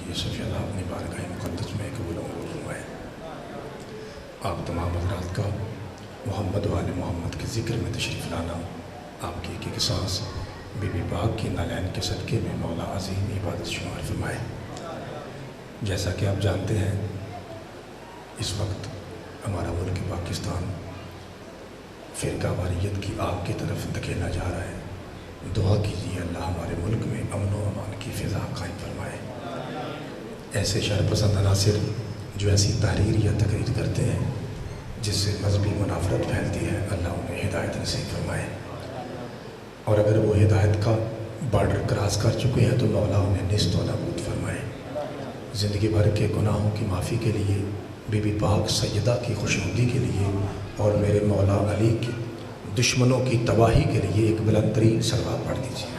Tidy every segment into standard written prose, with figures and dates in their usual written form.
یہ صفی اللہ اپنی بارگاہ مقدس میں قبول و منظور فرمائے۔ آپ تمام حضرات کا محمد و آل محمد کے ذکر میں تشریف لانا آپ کی ایک سانس بی بی پاک کی نالین کے صدقے میں مولا عظیم عبادت شمار فرمائے۔ جیسا کہ آپ جانتے ہیں اس وقت ہمارا ملک پاکستان فرقہ واریت کی آگ کی طرف دھکیلا جا رہا ہے۔ دعا کیجیے اللہ ہمارے ملک میں امن و امان کی فضا قائم فرمائے۔ ایسے شر پسند عناصر جو ایسی تحریر یا تقریر کرتے ہیں جس سے مذہبی منافرت پھیلتی ہے، اللہ انہیں ہدایت نصیب فرمائے، اور اگر وہ ہدایت کا بارڈر کراس کر چکے ہیں تو مولا انہیں نست و نابود فرمائے۔ زندگی بھر کے گناہوں کی معافی کے لیے، بی بی پاک سیدہ کی خوشنودی کے لیے، اور میرے مولا علی کے دشمنوں کی تباہی کے لیے ایک بلند ترین صلوات پڑھ دیجیے۔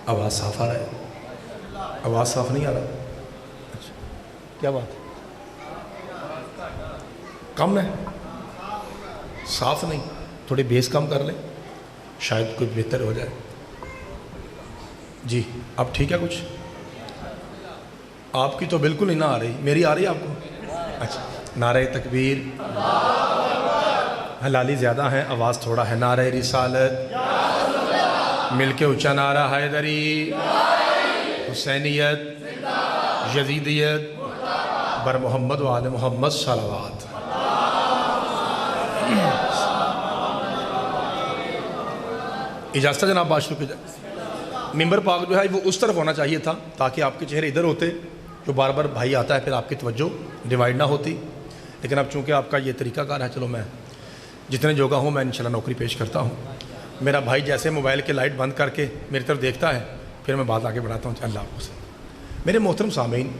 آواز صاف آ رہا ہے؟ آواز صاف نہیں آ رہا؟ اچھا، کیا بات ہے؟ کم ہے؟ صاف نہیں؟ تھوڑی بیس کم کر لیں، شاید کچھ بہتر ہو جائے۔ جی اب ٹھیک ہے؟ کچھ آپ کی تو بالکل ہی نہ آ رہی، میری آ رہی ہے آپ کو؟ اچھا، نعرہ تکبیر، حلالی زیادہ ہیں، آواز تھوڑا ہے۔ نعرہ رسالت، مل کے اونچا نعرہ حیدری، حسینیت، یزیدیت، بر محمد و آل محمد صلوات۔ اجازت ہے جناب، بات شروع کی جائے۔ ممبر پاک جو ہے وہ اس طرف ہونا چاہیے تھا تاکہ آپ کے چہرے ادھر ہوتے، جو بار بار بھائی آتا ہے پھر آپ کی توجہ ڈیوائیڈ نہ ہوتی، لیکن اب چونکہ آپ کا یہ طریقہ کار ہے، چلو میں جتنے جوگا ہوں میں انشاءاللہ نوکری پیش کرتا ہوں۔ میرا بھائی جیسے موبائل کے لائٹ بند کر کے میری طرف دیکھتا ہے پھر میں بات آگے بڑھاتا ہوں۔ اللہ حافظ۔ میرے محترم سامعین،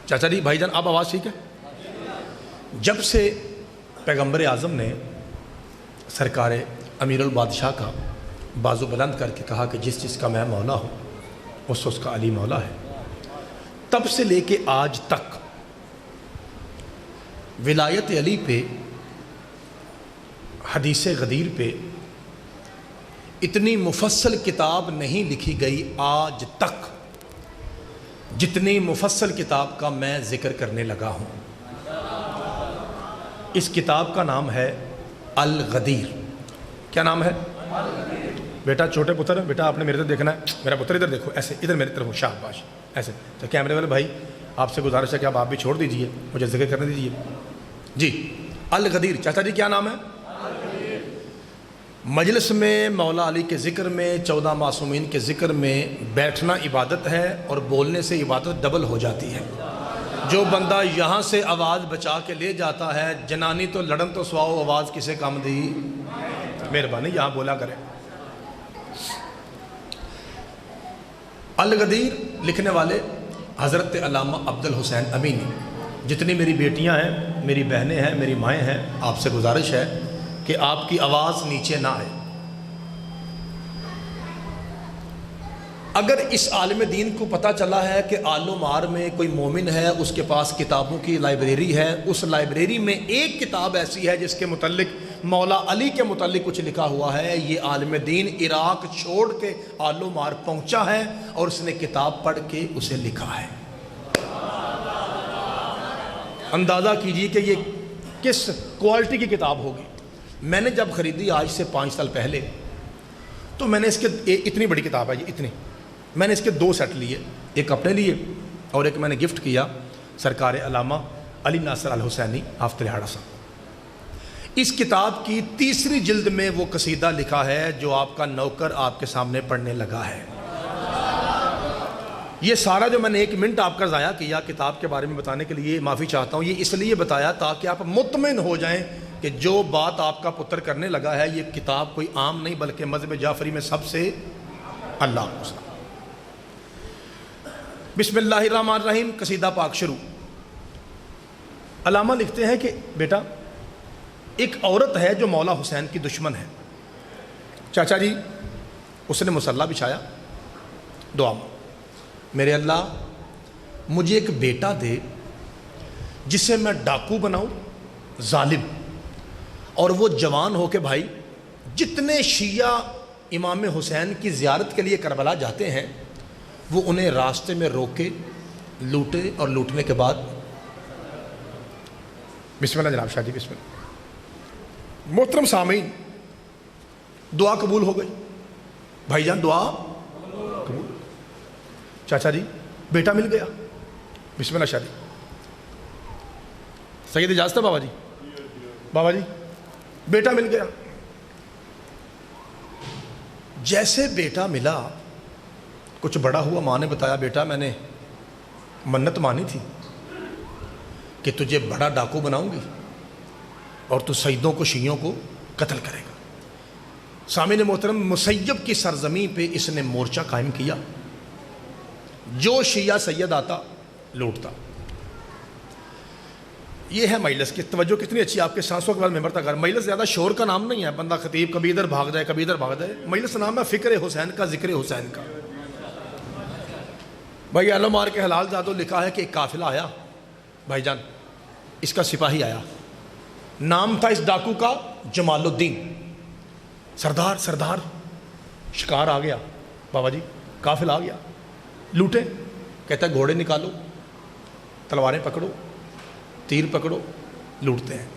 چاچا جی، بھائی جان، آپ آواز ٹھیک ہے؟ جب سے پیغمبر اعظم نے سرکار امیر البادشاہ کا بازو بلند کر کے کہا کہ جس چیز کا میں مولا ہوں اس کا علی مولا ہے، تب سے لے کے آج تک ولایت علی پہ، حدیث غدیر پہ اتنی مفصل کتاب نہیں لکھی گئی آج تک جتنی مفصل کتاب کا میں ذکر کرنے لگا ہوں۔ اس کتاب کا نام ہے الغدیر۔ کیا نام ہے؟ بیٹا چھوٹے پتر، بیٹا آپ نے میرے طرف دیکھنا ہے، میرا پتر ادھر دیکھو، ایسے ادھر میری طرف، شاباش، ایسے۔ تو کیمرے والے بھائی آپ سے گزارش ہے کہ آپ بھی چھوڑ دیجئے، مجھے ذکر کرنے دیجئے۔ جی، الغدیر۔ چاچا جی کیا نام ہے؟ مجلس میں مولا علی کے ذکر میں، 14 معصومین کے ذکر میں بیٹھنا عبادت ہے، اور بولنے سے عبادت ڈبل ہو جاتی ہے۔ جو بندہ یہاں سے آواز بچا کے لے جاتا ہے، جنانی تو لڑن تو سواؤ، آواز کسے کام دی؟ مہربانی یہاں بولا کریں۔ الغدیر لکھنے والے حضرت علامہ عبد الحسین امینی۔ جتنی میری بیٹیاں ہیں، میری بہنیں ہیں، میری مائیں ہیں، آپ سے گزارش ہے کہ آپ کی آواز نیچے نہ آئے۔ اگر اس عالم دین کو پتہ چلا ہے کہ آل و مار میں کوئی مومن ہے، اس کے پاس کتابوں کی لائبریری ہے، اس لائبریری میں ایک کتاب ایسی ہے جس کے متعلق مولا علی کے متعلق کچھ لکھا ہوا ہے، یہ عالم دین عراق چھوڑ کے آل و مار پہنچا ہے اور اس نے کتاب پڑھ کے اسے لکھا ہے۔ اندازہ کیجئے کہ یہ کس کوالٹی کی کتاب ہوگی۔ میں نے جب خریدی آج سے 5 سال پہلے، تو میں نے اس کے اتنی بڑی کتاب ہے یہ، اتنی، میں نے اس کے 2 سیٹ لیے، ایک اپنے لیے اور ایک میں نے گفٹ کیا سرکار علامہ علی ناصر الحسینی حافظ لہاڑا صاحب۔ اس کتاب کی 3ری جلد میں وہ قصیدہ لکھا ہے جو آپ کا نوکر آپ کے سامنے پڑھنے لگا ہے۔ یہ سارا جو میں نے 1 منٹ آپ کا ضائع کیا کتاب کے بارے میں بتانے کے لیے، معافی چاہتا ہوں، یہ اس لیے بتایا تاکہ آپ مطمئن ہو جائیں کہ جو بات آپ کا پتر کرنے لگا ہے یہ کتاب کوئی عام نہیں بلکہ مذہب جعفری میں سب سے اللہ کو۔ بسم اللہ الرحمن الرحیم، قصیدہ پاک شروع۔ علامہ لکھتے ہیں کہ بیٹا، ایک عورت ہے جو مولا حسین کی دشمن ہے۔ چاچا جی، اس نے مصلی بچھایا، دعا میں، میرے اللہ مجھے ایک بیٹا دے جسے میں ڈاکو بناؤں، ظالم، اور وہ جوان ہو کے بھائی جتنے شیعہ امام حسین کی زیارت کے لیے کربلا جاتے ہیں وہ انہیں راستے میں روکے، لوٹے، اور لوٹنے کے بعد بسم اللہ جناب شاہ جی، بسم اللہ۔ محترم سامعین، دعا قبول ہو گئی، بھائی جان دعا قبول۔ چاچا جی بیٹا مل گیا، بسم اللہ شاہ جی۔ سید اجازت ہے بابا جی، بابا جی بیٹا مل گیا۔ جیسے بیٹا ملا کچھ بڑا ہوا، ماں نے بتایا بیٹا میں نے منت مانی تھی کہ تجھے بڑا ڈاکو بناؤں گی اور تو سیدوں کو شیعوں کو قتل کرے گا۔ سامعین محترم، مسیب کی سرزمین پہ اس نے مورچہ قائم کیا، جو شیعہ سید آتا لوٹتا۔ یہ ہے مجلس کی توجہ کتنی اچھی، آپ کے سانسوں کے بعد ممبر تک۔ مجلس زیادہ شور کا نام نہیں ہے، بندہ خطیب کبھی ادھر بھاگ جائے کبھی ادھر بھاگ جائے۔ مجلس نام ہے فکر حسین کا، ذکر حسین کا۔ بھائی علم مار کے حلال زادو لکھا ہے کہ ایک قافلہ آیا، بھائی جان اس کا سپاہی آیا، نام تھا اس ڈاکو کا جمال الدین۔ سردار شکار آ گیا بابا جی، قافلہ آ گیا، لوٹے۔ کہتا ہے گھوڑے نکالو، تلواریں پکڑو، تیر پکڑو، لوٹتے ہیں۔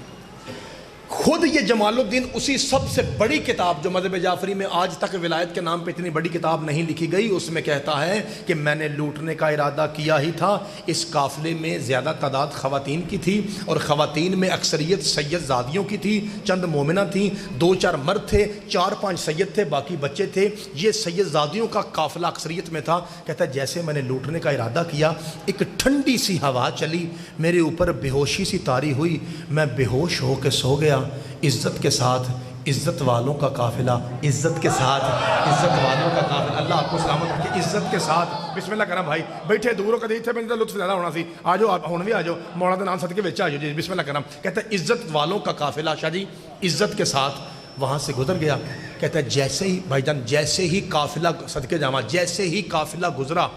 خود یہ جمال الدین اسی سب سے بڑی کتاب جو مذہب جعفری میں آج تک ولایت کے نام پہ اتنی بڑی کتاب نہیں لکھی گئی، اس میں کہتا ہے کہ میں نے لوٹنے کا ارادہ کیا ہی تھا۔ اس قافلے میں زیادہ تعداد خواتین کی تھی، اور خواتین میں اکثریت سید زادیوں کی تھی، چند مومنہ تھیں، 2-4 مرد تھے، 4-5 سید تھے، باقی بچے تھے۔ یہ سید زادیوں کا قافلہ اکثریت میں تھا۔ کہتا ہے جیسے میں نے لوٹنے کا ارادہ کیا، ایک ٹھنڈی سی ہوا چلی، میرے اوپر بے ہوشی سی طاری ہوئی، میں بے ہوش ہو کے سو گیا۔ عزت کے ساتھ عزت والوں کا قافلہ، عزت کے ساتھ عزت والوں کا قافلہ، اللہ آپ کو سلامت رکھے، عزت کے ساتھ۔ بسم اللہ کرم بھائی، بیٹھے دوروں کا دیکھتے میں لطف زیادہ ہونا سی، آ جاؤ آپ ہون بھی آ جاؤ، مولا دے نام صدقے وچ آ جاؤ جی، بسم اللہ کرم۔ کہتا ہے عزت والوں کا قافلہ، شاہ جی عزت کے ساتھ وہاں سے گزر گیا۔ کہتا ہے جیسے ہی بھائی جان، جیسے ہی قافلہ صدقے جاواں، جیسے ہی قافلہ گزرا،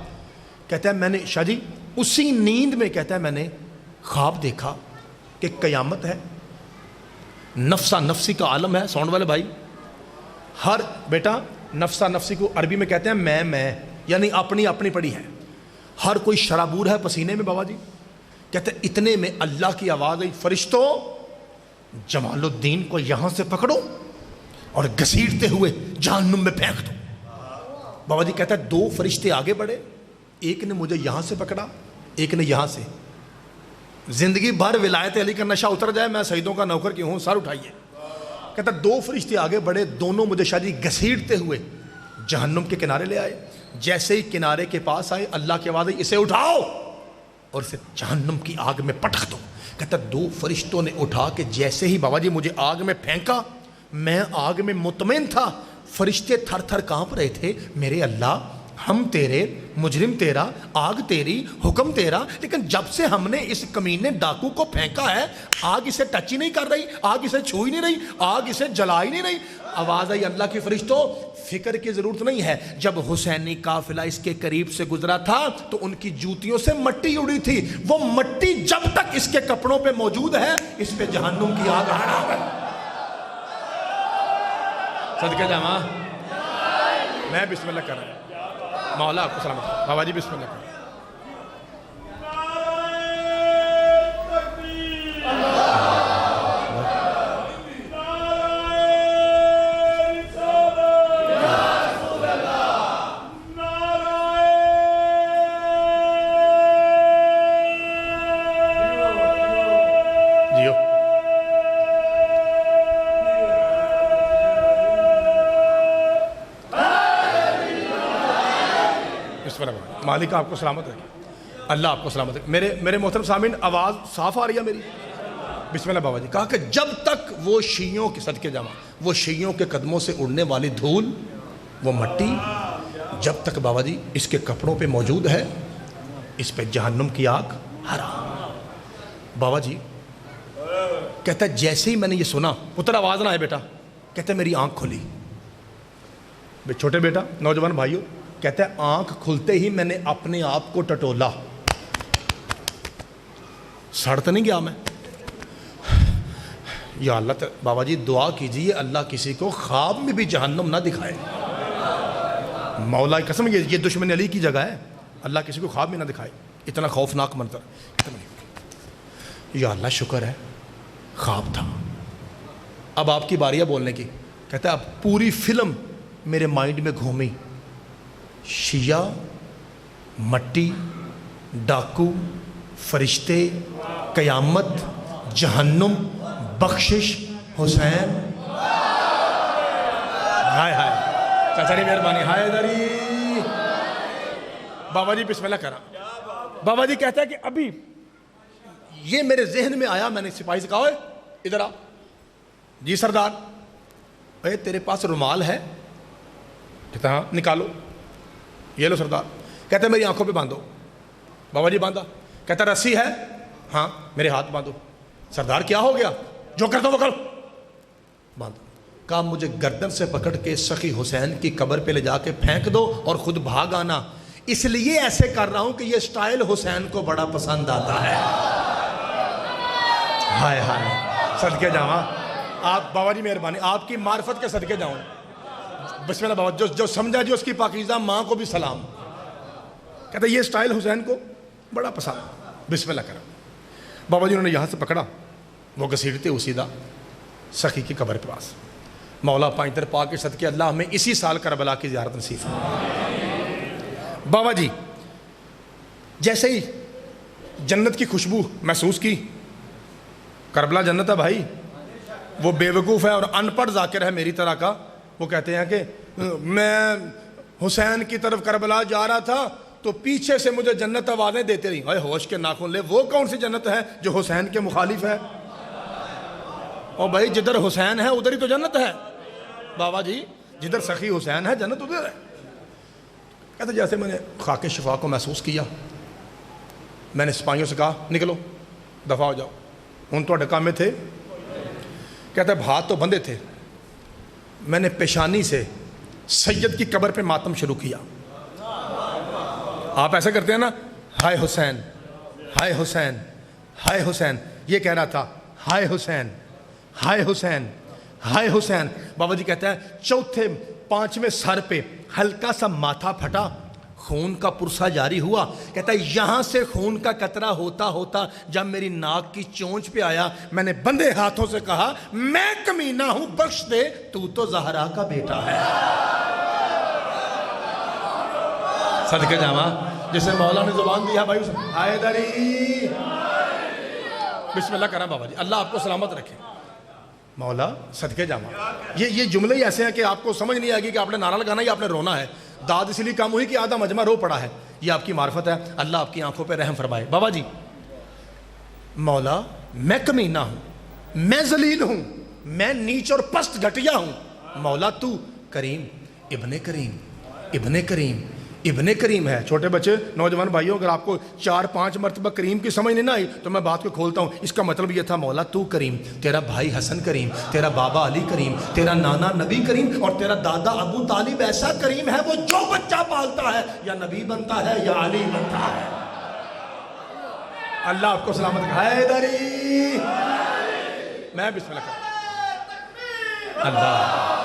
کہتا ہے میں نے شاہ جی اسی نیند میں، کہتا ہے میں نے خواب دیکھا کہ قیامت ہے، نفسا نفسی کا عالم ہے۔ ساؤنڈ والے بھائی، ہر بیٹا نفسا نفسی کو عربی میں کہتے ہیں میں، یعنی اپنی اپنی پڑی ہے۔ ہر کوئی شرابور ہے پسینے میں بابا جی۔ کہتے ہیں اتنے میں اللہ کی آواز آئی، فرشتوں جمال الدین کو یہاں سے پکڑو اور گھسیٹتے ہوئے جہنم میں پھینک دو۔ بابا جی کہتا ہے 2 فرشتے آگے بڑھے، ایک نے مجھے یہاں سے پکڑا، ایک نے یہاں سے۔ زندگی بھر ولایت علی کا نشہ اتر جائے، میں سیدوں کا نوکر کیوں ہوں، سر اٹھائیے۔ کہتا 2 فرشتے آگے بڑھے، دونوں مجھے شاہ جی گھسیٹتے ہوئے جہنم کے کنارے لے آئے۔ جیسے ہی کنارے کے پاس آئے، اللہ کی آواز آئی اسے اٹھاؤ اور اسے جہنم کی آگ میں پٹک دو۔ کہتا 2 فرشتوں نے اٹھا کے جیسے ہی بابا جی مجھے آگ میں پھینکا، میں آگ میں مطمئن تھا، فرشتے تھر تھر کانپ رہے تھے، میرے اللہ ہم تیرے، مجرم تیرا، آگ تیری، حکم تیرا، لیکن جب سے ہم نے اس کمینے ڈاکو کو پھینکا ہے، آگ اسے ٹچ ہی نہیں کر رہی، آگ اسے چھو ہی نہیں رہی، آگ اسے جلا ہی نہیں رہی۔ آواز آئی اللہ کی فرشتوں فکر کی ضرورت نہیں ہے، جب حسینی قافلہ اس کے قریب سے گزرا تھا تو ان کی جوتیوں سے مٹی اڑی تھی، وہ مٹی جب تک اس کے کپڑوں پہ موجود ہے، اس پہ جہنم کی آگ حرام ہے۔ صدقے جاواں میں بسم اللہ کر رہا ہوں، مولا آپ کو سلامت۔ بابا جی بسم اللہ کریں۔ جیو مالک آپ کو سلامت رکھے، اللہ آپ کو سلامت رکھے۔ میرے محترم سامعین، آواز صاف آ رہی ہے میری؟ بسم اللہ بابا جی۔ کہا کہ جب تک وہ شیعوں کے صدقے جاواں، وہ شیعوں کے قدموں سے اڑنے والی دھول، وہ مٹی جب تک بابا جی اس کے کپڑوں پہ موجود ہے، اس پہ جہنم کی آگ حرام۔ بابا جی کہتا ہے جیسے ہی میں نے یہ سنا، پتر آواز نہ آئے بیٹا، کہتا ہے میری آنکھ کھلی۔ چھوٹے بیٹا، نوجوان بھائیوں، کہتا ہے آنکھ کھلتے ہی میں نے اپنے آپ کو ٹٹولا، سڑ تو نہیں گیا میں، یا اللہ بابا جی دعا کیجئے اللہ کسی کو خواب میں بھی جہنم نہ دکھائے. مولا کی قسم یہ دشمن علی کی جگہ ہے. اللہ کسی کو خواب میں نہ دکھائے. اتنا خوفناک منظر. یا اللہ شکر ہے خواب تھا. اب آپ کی باری ہے بولنے کی. کہتا ہے اب پوری فلم میرے مائنڈ میں گھومی. شیعہ، مٹی، ڈاکو، فرشتے، قیامت، جہنم، بخشش، حسین. ہائے ہائے چاچا جی مہربانی. ہائے دری. بابا جی بسم اللہ کرا. بابا جی کہتا ہے کہ ابھی یہ میرے ذہن میں آیا. میں نے سپاہی سے کہا اوئے ادھر آ. جی سردار. اے تیرے پاس رومال ہے؟ کہتا ہاں. نکالو. یہ لو سردار. کہتا ہے میری آنکھوں پہ باندھو. بابا جی باندھا. کہتا رسی ہے؟ ہاں. میرے ہاتھ باندھو. سردار کیا ہو گیا؟ جو کرتا وہ کرو. باندھو. کہا مجھے گردن سے پکڑ کے سخی حسین کی قبر پہ لے جا کے پھینک دو اور خود بھاگ آنا. اس لیے ایسے کر رہا ہوں کہ یہ سٹائل حسین کو بڑا پسند آتا ہے. ہائے ہائے صدقے جاواں. آپ بابا جی مہربانی آپ کی معرفت کے صدقے جاؤں. بسم اللہ بابا. جو سمجھا جی اس کی پاکیزہ ماں کو بھی سلام. کہتا یہ سٹائل حسین کو بڑا پسند. بسم اللہ کرا. بابا جی انہوں نے یہاں سے پکڑا. وہ گھسیٹتے اسی سخی کی قبر کے پاس. مولا پائنتر پاک کے صدقے اللہ ہمیں اسی سال کربلا کی زیارت نصیب فرمائے. بابا جی جیسے ہی جنت کی خوشبو محسوس کی. کربلا جنت ہے بھائی. وہ بے وقوف ہے اور ان پڑھ ذاکر ہے میری طرح کا. وہ کہتے ہیں کہ میں حسین کی طرف کربلا جا رہا تھا تو پیچھے سے مجھے جنت آوازیں دیتے رہی. اے ہوش کے ناخن لے. وہ کون سی جنت ہے جو حسین کے مخالف ہے؟ اور بھائی جدھر حسین ہے ادھر ہی تو جنت ہے. بابا جی جدھر سخی حسین ہے جنت ادھر ہے. کہتے جیسے میں نے خاک شفا کو محسوس کیا میں نے سپاہیوں سے کہا نکلو دفع ہو جاؤ. ان تو ڈکا میں تھے. کہتے ہاتھ تو بندھے تھے. میں نے پیشانی سے سید کی قبر پہ ماتم شروع کیا. آپ ایسا کرتے ہیں نا ہائے حسین ہائے حسین ہائے حسین. یہ کہہ رہا تھا ہائے حسین ہائے حسین ہائے حسین. بابا جی کہتا ہے چوتھے پانچویں سر پہ ہلکا سا ماتھا پھٹا. خون کا پرسا جاری ہوا. کہتا ہے یہاں سے خون کا قطرہ ہوتا ہوتا جب میری ناک کی چونچ پہ آیا میں نے بندے ہاتھوں سے کہا میں کمینہ ہوں بخش دے تو زہرا کا بیٹا ہے. صدقے جاواں جسے مولا نے زبان دیا بھائی ہائے دری. بسم اللہ کرا بابا جی. اللہ آپ کو سلامت رکھے. مولا صدقے جاواں. یہ جملے ہی ایسے ہیں کہ آپ کو سمجھ نہیں آئے گی کہ آپ نے نعرہ لگانا یا آپ نے رونا ہے. داد اس لیے کام ہوئی کہ آدھا مجمع رو پڑا ہے. یہ آپ کی معرفت ہے. اللہ آپ کی آنکھوں پہ رحم فرمائے. بابا جی مولا میں کمینہ ہوں میں ذلیل ہوں میں نیچ اور پست گھٹیا ہوں. مولا تو کریم ابن کریم ابن کریم ابن کریم ہے. چھوٹے بچے نوجوان بھائیوں اگر آپ کو 4-5 مرتبہ کریم کی سمجھ نہیں نہ آئی تو میں بات کو کھولتا ہوں. اس کا مطلب یہ تھا مولا تو کریم. تیرا بھائی حسن کریم تیرا بابا علی کریم تیرا نانا نبی کریم اور تیرا دادا ابو طالب ایسا کریم ہے وہ جو بچہ پالتا ہے یا نبی بنتا ہے یا علی بنتا ہے. اللہ آپ کو سلامت ہے دری. میں بسم اللہ کرتا. اللہ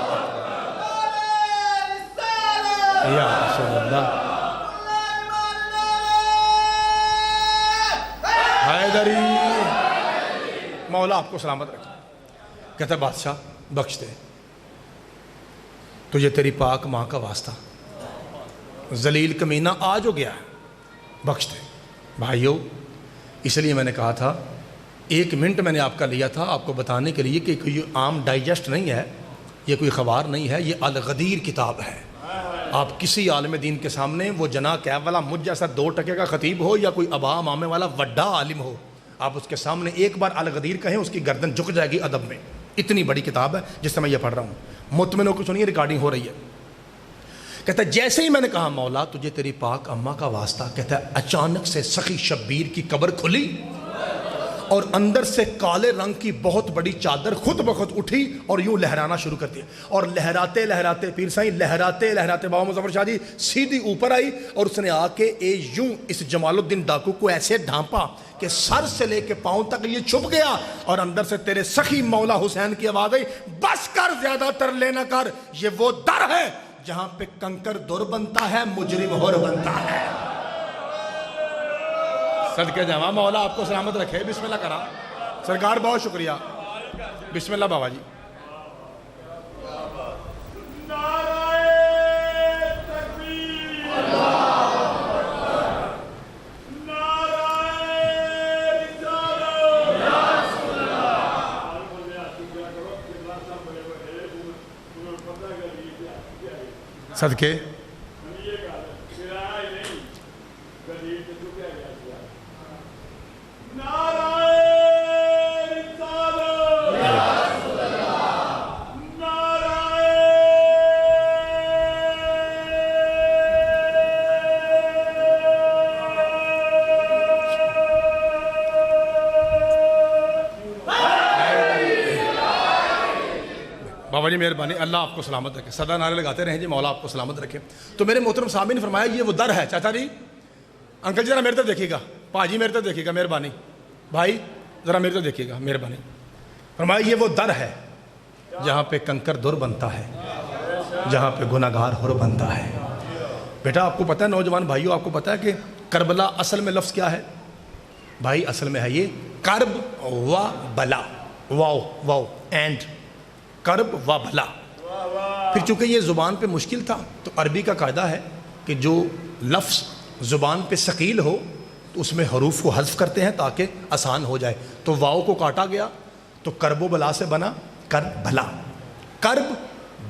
یا رسول اللہ حیدری. مولا آپ کو سلامت رکھے. کہتا بادشاہ بخش دے تجھے تیری پاک ماں کا واسطہ. ذلیل کمینہ آج ہو گیا ہے بخش دے. بھائیو اس لیے میں نے کہا تھا 1 منٹ میں نے آپ کا لیا تھا آپ کو بتانے کے لیے کہ کوئی عام ڈائجسٹ نہیں ہے. یہ کوئی خبر نہیں ہے. یہ الغدیر کتاب ہے. آپ کسی عالم دین کے سامنے وہ جنا کیب والا مجھ جیسا 2 ٹکے کا خطیب ہو یا کوئی ابا مامے والا وڈا عالم ہو آپ اس کے سامنے ایک بار الغدیر کہیں اس کی گردن جھک جائے گی ادب میں. اتنی بڑی کتاب ہے جس سے میں یہ پڑھ رہا ہوں. مطمئن ہو کے سنیے ریکارڈنگ ہو رہی ہے. کہتا ہے جیسے ہی میں نے کہا مولا تجھے تیری پاک اماں کا واسطہ. کہتا ہے اچانک سے سخی شبیر کی قبر کھلی اور اندر سے کالے رنگ کی بہت بڑی چادر خود بخود اٹھی اور یوں لہرانا شروع کر دیا، اور لہراتے لہراتے پیر سائیں لہراتے لہراتے بابا مظفر شاہ جی سیدھی اوپر آئی، اور اس نے آ کے یوں اس جمال الدین ڈاکو کو ایسے ڈھانپا کہ سر سے لے کے پاؤں تک یہ چھپ گیا، اور اندر سے تیرے سخی مولا حسین کی آواز آئی، بس کر زیادہ تر لینا کر، یہ وہ در ہے جہاں پہ کنکر در بنتا ہے مجرم ہور بنتا ہے۔ صدقے جاواں مولا آپ کو سلامت رکھے، بسم اللہ کرا سرکار، بہت شکریہ، بسم اللہ بابا جی۔ صدقے بابا جی مہربانی، اللہ آپ کو سلامت رکھے، سدا نعرے لگاتے رہیں جی، مولا آپ کو سلامت رکھے۔ تو میرے محترم صاحب نے فرمایا یہ وہ در ہے۔ چاچا جی انکل جی ذرا میرے طرف دیکھیے گا، پاجی میرے طرف دیکھیے گا مہربانی، بھائی ذرا میرے طرف دیکھیے گا مہربانی۔ فرمایا یہ وہ در ہے جہاں پہ کنکر در بنتا ہے، جہاں پہ گناہ گار ہر بنتا ہے۔ بیٹا آپ کو پتہ ہے نوجوان بھائیوں، آپ کو پتہ ہے کہ کربلا اصل میں لفظ کیا ہے بھائی؟ اصل میں ہے یہ کرب و بلا، واو واو اینڈ کرب و بھلا۔ پھر چونکہ یہ زبان پہ مشکل تھا تو عربی کا قاعدہ ہے کہ جو لفظ زبان پہ ثقیل ہو تو اس میں حروف کو حذف کرتے ہیں تاکہ آسان ہو جائے۔ تو واو کو کاٹا گیا تو کرب و بلا سے بنا کرب بھلا۔ کرب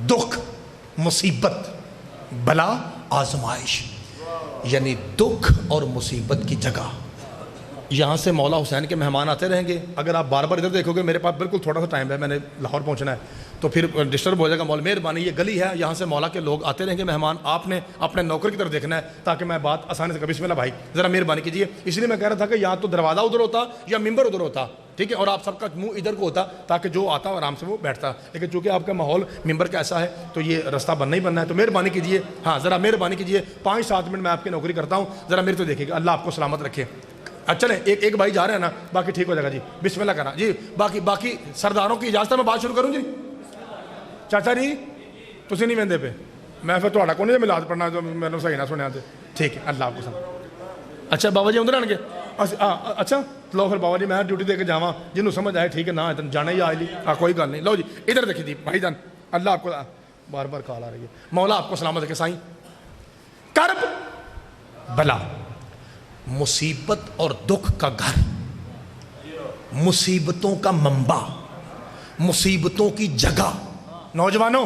دکھ مصیبت، بلا آزمائش، یعنی دکھ اور مصیبت کی جگہ۔ یہاں سے مولا حسین کے مہمان آتے رہیں گے۔ اگر آپ بار بار ادھر دیکھو گے، میرے پاس بالکل تھوڑا سا ٹائم ہے، میں نے لاہور پہنچنا ہے تو پھر ڈسٹرب ہو جائے گا۔ مولا مہربانی یہ گلی ہے، یہاں سے مولا کے لوگ آتے رہیں گے مہمان، آپ نے اپنے نوکر کی طرف دیکھنا ہے تاکہ میں بات آسانی سے کر۔ بسم اللہ بھائی ذرا مہربانی کیجیے۔ اس لیے میں کہہ رہا تھا کہ یا تو دروازہ ادھر ہوتا یا ممبر ادھر ہوتا، ٹھیک ہے، اور آپ سب کا منہ ادھر کو ہوتا تاکہ جو آتا آرام سے وہ بیٹھتا، لیکن چونکہ آپ کا ماحول ممبر کا ایسا ہے تو یہ رستہ بننا ہی بننا ہے۔ تو مہربانی کیجیے، ہاں ذرا مہربانی کیجیے، 5-7 منٹ میں آپ کی نوکری کرتا ہوں، ذرا میرے تو دیکھیے گا، اللہ آپ کو سلامت رکھے۔ اچھا چلیں ایک بھائی جا رہے ہیں نا، باقی ٹھیک ہو جائے گا جی، بسم اللہ کرنا جی۔ باقی سرداروں کی اجازت ہے میں بات شروع کروں جی؟ چاچا جی تسی نہیں ویندے پہ، میں پھر تھوڑا کو نہیں ملاد پڑھنا جو میں نے صحیح نہ سنیا تے، ٹھیک ہے، اللہ آپ کو سلامت۔ اچھا بابا جی اندر آن گے، اچھا لو پھر بابا جی میں ڈیوٹی دے کے جاواں، جنہوں سمجھ آئے ٹھیک ہے، نہ جانا ہی آئے لی، کوئی گل نہیں۔ لو جی ادھر دیکھیے جی بھائی جان، اللہ آپ کو، بار بار کال آ رہی ہے، مولا آپ کو سلامت رکھے سائیں۔ کرب بلا، مصیبت اور دکھ کا گھر، مصیبتوں کا منبع، مصیبتوں کی جگہ۔ نوجوانوں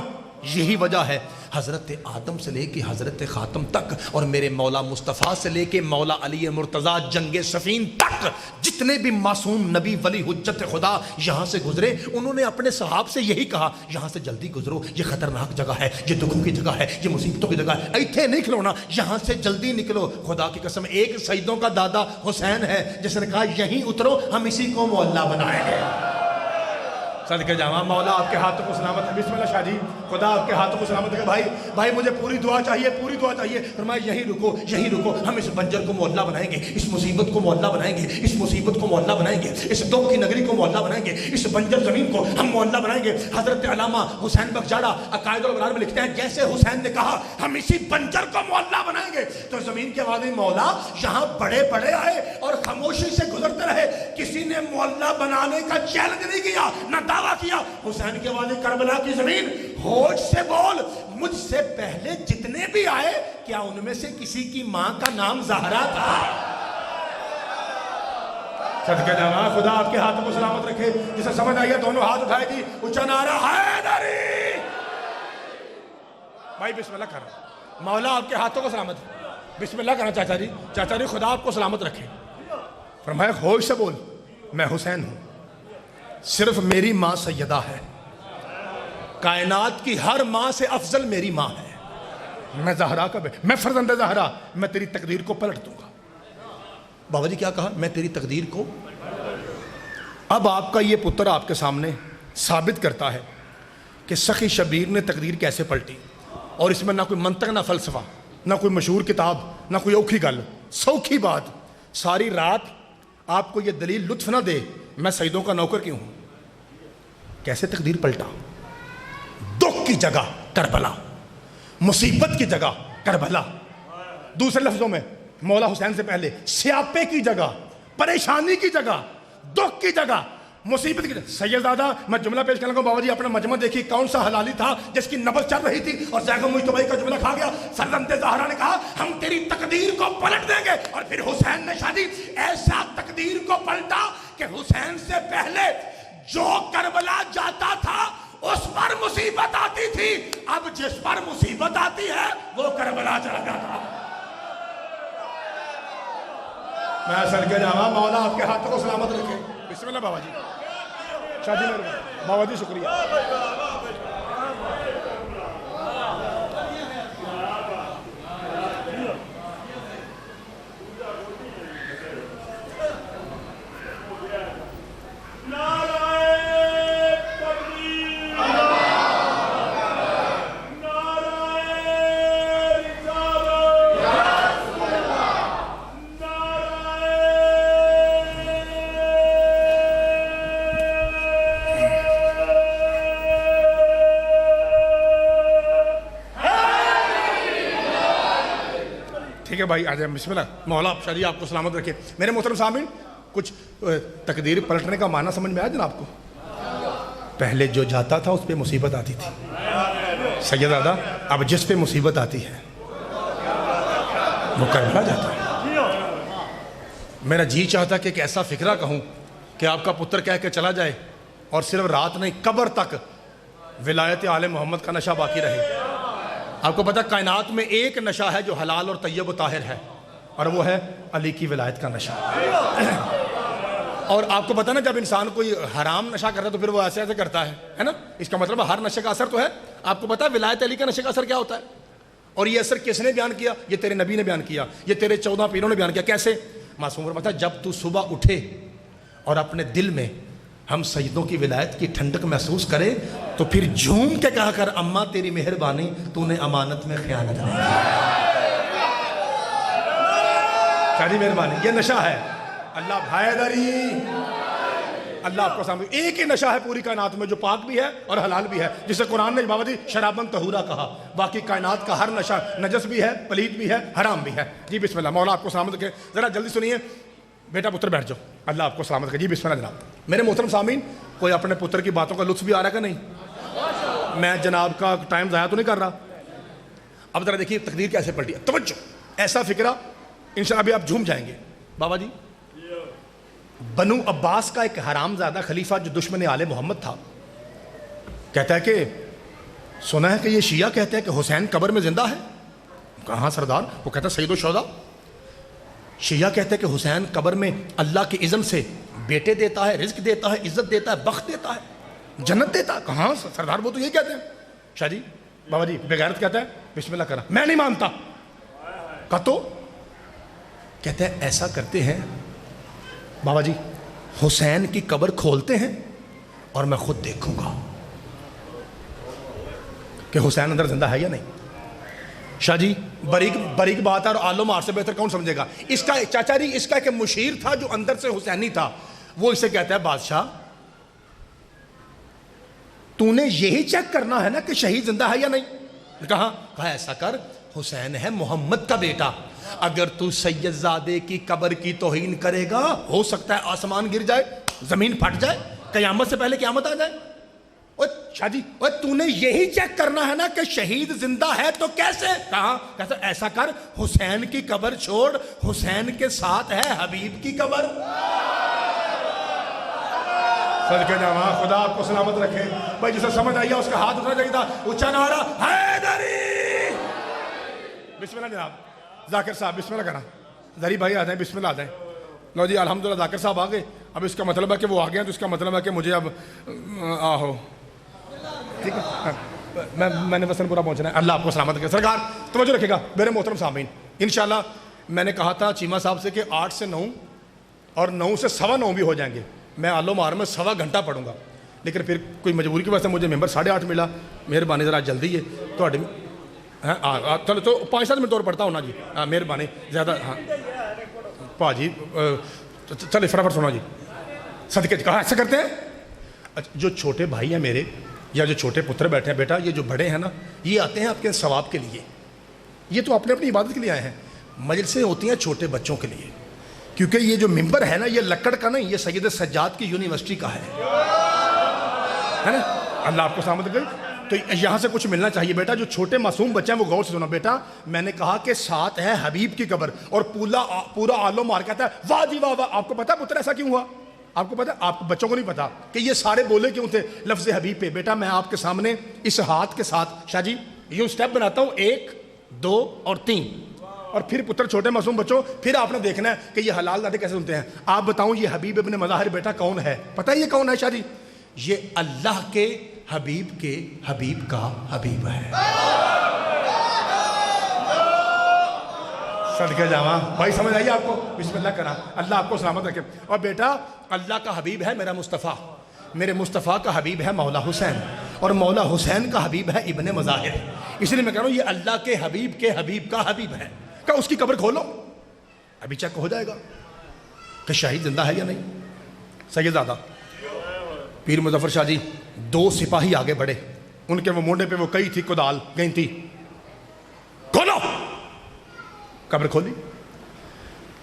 یہی وجہ ہے حضرت آدم سے لے کے حضرت خاتم تک، اور میرے مولا مصطفیٰ سے لے کے مولا علی مرتضیٰ جنگ صفین تک، جتنے بھی معصوم نبی ولی حجت خدا یہاں سے گزرے، انہوں نے اپنے صحاب سے یہی کہا، یہاں سے جلدی گزرو، یہ خطرناک جگہ ہے، یہ دکھوں کی جگہ ہے، یہ مصیبتوں کی جگہ ہے، ایتھے نہیں کھلونا، یہاں سے جلدی نکلو۔ خدا کی قسم ایک سیدوں کا دادا حسین ہے جس نے کہا یہیں اترو، ہم اسی کو معلیٰ بنائیں گے۔ صدقے جاواں مولا آپ کے ہاتھوں کو سلامت ہے۔ بسم اللہ شاہ جی، خدا آپ کے ہاتھوں کو سلامت ہے۔ بھائی مجھے پوری دعا چاہیے، پوری دعا چاہیے۔ فرمایا یہیں رکو، ہم اس بنجر کو معلیٰ بنائیں گے، اس مصیبت کو معلیٰ بنائیں گے، اس مصیبت کو معلیٰ بنائیں گے، اس دکھ کی نگری کو معلیٰ بنائیں گے، اس بنجر زمین کو ہم معلیٰ بنائیں گے۔ حضرت علامہ حسین بخجاڑہ عقائد الابرار میں لکھتے ہیں جیسے حسین نے کہا ہم اسی بنجر کو معلیٰ بنائیں گے، تو زمین کے آواز مولا یہاں بڑے بڑے آئے اور خاموشی سے گزرتے رہے، کسی نے معلیٰ بنانے کا چیلنج نہیں کیا، نہ دعویٰ کیا۔ حسین کے والد کربلا کی زمین ہوش سے بول، مجھ سے پہلے جتنے بھی آئے کیا ان میں سے کسی کی ماں کا نام زہرا تھا؟ صدقے جاواں خدا آپ کے ہاتھوں کو سلامت رکھے۔ جسے سمجھ آئیے دونوں ہاتھ اٹھائے جی، اونچا نعرہ حیدری۔ بھائی بسم اللہ کرنا، مولا آپ کے ہاتھوں کو سلامت رکھے۔ بسم اللہ کرنا چاچا جی خدا آپ کو سلامت رکھے۔ فرمایا ہوش سے بول، میں حسین ہوں، صرف میری ماں سیدہ ہے، کائنات کی ہر ماں سے افضل میری ماں ہے، میں زہرا کا میں فرزند زہرا، میں تیری تقدیر کو پلٹ دوں گا۔ بابا جی کیا کہا؟ میں تیری تقدیر کو، اب آپ کا یہ پتر آپ کے سامنے ثابت کرتا ہے کہ سخی شبیر نے تقدیر کیسے پلٹی، اور اس میں نہ کوئی منطق نہ فلسفہ نہ کوئی مشہور کتاب نہ کوئی اوکھی گل، سوکھی بات. ساری رات آپ کو یہ دلیل لطف نہ دے میں سیدوں کا نوکر کیوں ہوں. کیسے تقدیر پلٹا؟ دکھ کی جگہ کربلا، مصیبت کی جگہ کربلا. دوسرے لفظوں میں مولا حسین سے پہلے سیاپے کی جگہ، پریشانی کی جگہ، دکھ کی جگہ، مصیبت کی جگہ. سیدزادہ میں جملہ پیش کرنے کو بابا جی اپنا مجمع دیکھی، کون سا حلالی تھا جس کی نبض چل رہی تھی اور زیغ مجتبی کا جملہ کھا گیا. فرزند زہرا نے کہا ہم تیری تقدیر کو پلٹ دیں گے، اور پھر حسین نے شادی ایسا تقدیر کو پلٹا کہ حسین سے پہلے جو کربلا جاتا تھا اس پر مصیبت آتی تھی، اب جس پر مصیبت آتی ہے وہ کربلا چلا جاتا. میں اصل کے جاوا مولا آپ کے ہاتھوں کو سلامت رکھے. بسم اللہ بابا جی. شاہ جی بابا جی شکریہ. ٹھیک ہے بھائی آ جائیں. بسم اللہ. مولا شاہ جی آپ کو سلامت رکھے. میرے محترم سامعین، کچھ تقدیر پلٹنے کا معنی سمجھ میں آیا جناب کو؟ پہلے جو جاتا تھا اس پہ مصیبت آتی تھی، سیدزادہ اب جس پہ مصیبت آتی ہے وہ کربلا جاتا ہے. میرا جی چاہتا کہ ایک ایسا فکرہ کہوں کہ آپ کا پتر کہہ کے چلا جائے اور صرف رات نہیں قبر تک ولایت آل محمد کا نشہ باقی رہے. آپ کو پتہ کائنات میں ایک نشہ ہے جو حلال اور طیب و طاہر ہے، اور وہ ہے علی کی ولایت کا نشہ. اور آپ کو پتہ نا جب انسان کوئی حرام نشہ کرتا ہے تو پھر وہ ایسے ایسے کرتا ہے نا. اس کا مطلب ہر نشے کا اثر تو ہے. آپ کو پتہ ہے ولایت علی کا نشے کا اثر کیا ہوتا ہے؟ اور یہ اثر کس نے بیان کیا؟ یہ تیرے نبی نے بیان کیا، یہ تیرے 14 پیروں نے بیان کیا. کیسے؟ معصوم فرماتا ہے جب تو صبح اٹھے اور اپنے دل میں ہم سیدوں کی ولایت کی ٹھنڈک محسوس کرے تو پھر جھوم کے کہا کر اماں تیری مہربانی تو نے امانت میں خیانت نہیں کی. ساری مہربانی یہ نشہ ہے. اللہ حیدری، اللہ آپ کو سامنے ایک ہی نشہ ہے پوری کائنات میں جو پاک بھی ہے اور حلال بھی ہے، جسے قرآن نے بابا جی شرابن طہورا کہا. باقی کائنات کا ہر نشہ نجس بھی ہے، پلید بھی ہے، حرام بھی ہے. جی بسم اللہ. مولا آپ کو سلامت رکھے. ذرا جلدی سنیے. بیٹا پتر بیٹھ جاؤ. اللہ آپ کو سلامت رکھے. جی بسم اللہ جناب. میرے محترم سامعین، کوئی اپنے پتر کی باتوں کا لطف بھی آ رہا ہے کہ نہیں؟ میں جناب کا ٹائم ضائع تو نہیں کر رہا. اب ذرا دیکھیے تقدیر کیسے پلٹی ہے. توجہ. ایسا فکرہ انشاءاللہ ابھی آپ جھوم جائیں گے. بابا جی بنو عباس کا ایک حرام زادہ خلیفہ جو دشمن آل محمد تھا، کہتا ہے کہ سنا ہے کہ یہ شیعہ کہتے ہیں کہ حسین قبر میں زندہ ہے. کہاں سردار؟ وہ کہتا ہے سید الشہداء. شیعہ کہتے ہیں کہ حسین قبر میں اللہ کے اذن سے بیٹے دیتا ہے، رزق دیتا ہے، عزت دیتا ہے، بخت دیتا ہے، جنت دیتا ہے. کہاں سردار؟ وہ تو یہی کہتے ہیں. شاہ جی بابا جی بغیرت کہتا ہے بسم اللہ کرا. میں نہیں مانتا. کہا تو کہتے ہیں ایسا کرتے ہیں بابا جی حسین کی قبر کھولتے ہیں اور میں خود دیکھوں گا کہ حسین اندر زندہ ہے یا نہیں. شاہ جی بریک بات ہے اور عالم آر سے بہتر کون سمجھے گا. اس کا چاچا جی اس کا ایک مشیر تھا جو اندر سے حسینی تھا. وہ اسے کہتا ہے بادشاہ تو نے یہی چیک کرنا ہے نا کہ شہید زندہ ہے یا نہیں. کہا ایسا کر حسین ہے محمد کا بیٹا، اگر تو سید زادے کی قبر کی توہین کرے گا ہو سکتا ہے آسمان گر جائے، زمین پھٹ جائے، قیامت سے پہلے قیامت آ جائے. شاہ جی تو نے یہی چیک کرنا ہے نا کہ شہید زندہ ہے تو کیسے؟ کہا کہتا ایسا کر حسین کی قبر چھوڑ، حسین کے ساتھ ہے حبیب کی قبر. صدقے جاواں خدا آپ کو سلامت رکھے. بھائی جسے سمجھ آئی ہے اس کا ہاتھ اٹھنا چاہیے تھا. اونچا نعرہ حیدری. بسم اللہ جناب. ذاکر صاحب بسم اللہ کرنا. ذری بھائی آ جائیں. بسم اللہ آ جائیں. لو جی الحمدللہ ذاکر صاحب آ گئے. اب اس کا مطلب ہے کہ وہ آ گئے ہیں تو اس کا مطلب ہے کہ مجھے اب آہو ٹھیک ہے میں نے وسن پورا پہنچنا ہے. اللہ آپ کو سلامت رکھے. سرکار توجہ رکھے گا میرے محترم سامعین. انشاءاللہ میں نے کہا تھا چیمہ صاحب سے کہ 8 سے 9 اور 9 سے 9:15 بھی ہو جائیں گے. میں آلو مار میں 1.25 گھنٹہ پڑھوں گا، لیکن پھر کوئی مجبوری کی وجہ سے مجھے ممبر 8:30 ملا. مہربانی ذرا جلدی ہے تھوڑی. ہاں چلو تو 5-7 منٹ اور پڑھتا ہوں نا جی. ہاں مہربانی زیادہ. ہاں پا جی چلے فٹافٹ سنو جی. صدقے کہاں ایسا کرتے ہیں؟ جو چھوٹے بھائی ہیں میرے یا جو چھوٹے پتر بیٹھے ہیں، بیٹا یہ جو بڑے ہیں نا یہ آتے ہیں آپ کے ثواب کے لیے. یہ تو اپنے اپنی عبادت کے لیے آئے ہیں. مجلسیں ہوتی ہیں چھوٹے بچوں کے لیے، کیونکہ یہ جو ممبر ہے نا یہ لکڑ کا نہیں، یہ سید سجاد کی یونیورسٹی کا ہے نا. اللہ آپ کو سلامت کرے. تو یہاں سے کچھ ملنا چاہیے بیٹا. جو چھوٹے معصوم بچے ہیں وہ غور سے سنو بیٹا. میں نے کہا کہ ساتھ ہے حبیب کی قبر اور پورا آلو مار کہتا ہے واہ جی واہ واہ. آپ کو پتا پتر ایسا کیوں ہوا؟ آپ کو پتا؟ آپ بچوں کو نہیں پتا کہ یہ سارے بولے کیوں تھے لفظ حبیب پہ. بیٹا میں آپ کے سامنے اس ہاتھ کے ساتھ شاہ جی یوں سٹیپ بناتا ہوں 1 2 اور 3 اور پھر پتر چھوٹے معصوم بچوں پھر آپ نے دیکھنا ہے کہ یہ حلال دادے کیسے سنتے ہیں. آپ بتاؤں یہ حبیب ابن مظاہر بیٹا کون ہے؟ پتہ ہے یہ کون ہے شاہ جی؟ یہ اللہ کے حبیب کا حبیب ہے. صدقے جاواں بھائی سمجھ آئیے آپ کو؟ بسم اللہ کرا. اللہ آپ کو سلامت رکھے. اور بیٹا اللہ کا حبیب ہے میرا مصطفیٰ. میرے مصطفیٰ کا حبیب ہے مولا حسین اور مولا حسین کا حبیب ہے ابن مظاہر. اس لیے میں کہہ رہا ہوں یہ اللہ کے حبیب کا حبیب ہے. کہ اس کی قبر کھولو ابھی چیک ہو جائے گا کہ شہید زندہ ہے یا نہیں. سیدزادہ پیر مظفر شاہ جی 2 سپاہی آگے بڑھے. ان کے وہ مونڈے پہ وہ کئی تھی کدال گئی تھی. کھولو. قبر کھولی.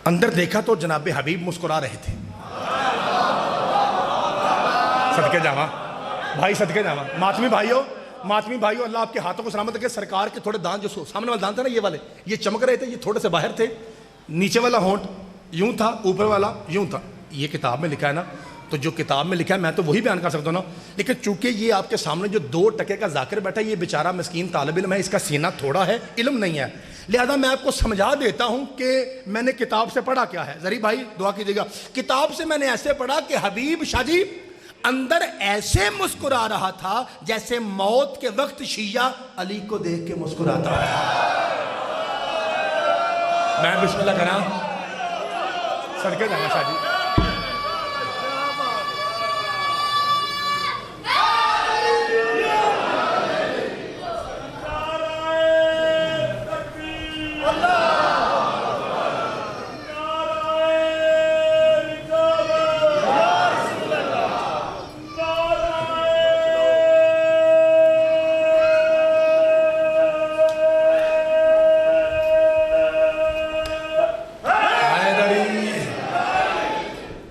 اندر دیکھا تو جناب حبیب مسکرا رہے تھے. صدقے جاواں بھائی صدقے جاواں. ماتمی بھائیو اللہ آپ کے ہاتھوں کو سلامت رکھے. سرکار کے تھوڑے دان جو سامنے والے دان تھے نا یہ والے یہ چمک رہے تھے. یہ تھوڑے سے باہر تھے. نیچے والا ہونٹ یوں تھا اوپر والا یوں تھا. یہ کتاب میں لکھا ہے نا تو جو کتاب میں لکھا ہے میں تو وہی بیان کر سکتا ہوں نا. لیکن چونکہ یہ آپ کے سامنے جو 2 ٹکے کا ذاکر بیٹھا ہے یہ بیچارہ مسکین طالب علم ہے. اس کا سینہ تھوڑا ہے علم نہیں ہے. لہذا میں آپ کو سمجھا دیتا ہوں کہ میں نے کتاب سے پڑھا کیا ہے. ذری بھائی دعا کیجیے گا. کتاب سے میں نے ایسے پڑھا کہ حبیب شاہ جی اندر ایسے مسکرا رہا تھا جیسے موت کے وقت شیعہ علی کو دیکھ کے مسکراتا ہے. میں بسم اللہ کرا. صدقے جانا شاہ جی.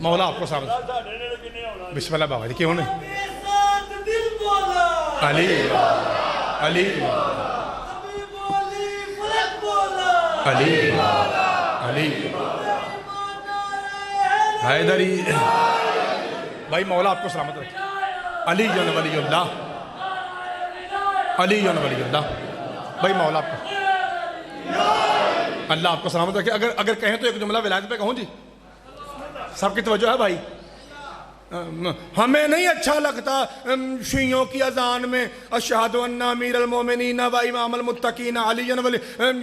مولا آپ کو سامنے بسم اللہ بابا جی کیوں نہیں علی علی علی علی حیدری بھائی مولا آپ کو سلامت رکھے. علی ولی اللہ علی ولی اللہ. بھائی مولا آپ کو اللہ آپ کو سلامت رکھے. اگر کہیں تو ایک جملہ ولایت پہ کہوں جی. سب کی توجہ ہے بھائی. ہمیں نہیں اچھا لگتا شیعوں کی اذان میں اشہد ان امیر المومنین و امام المتقین علی ولی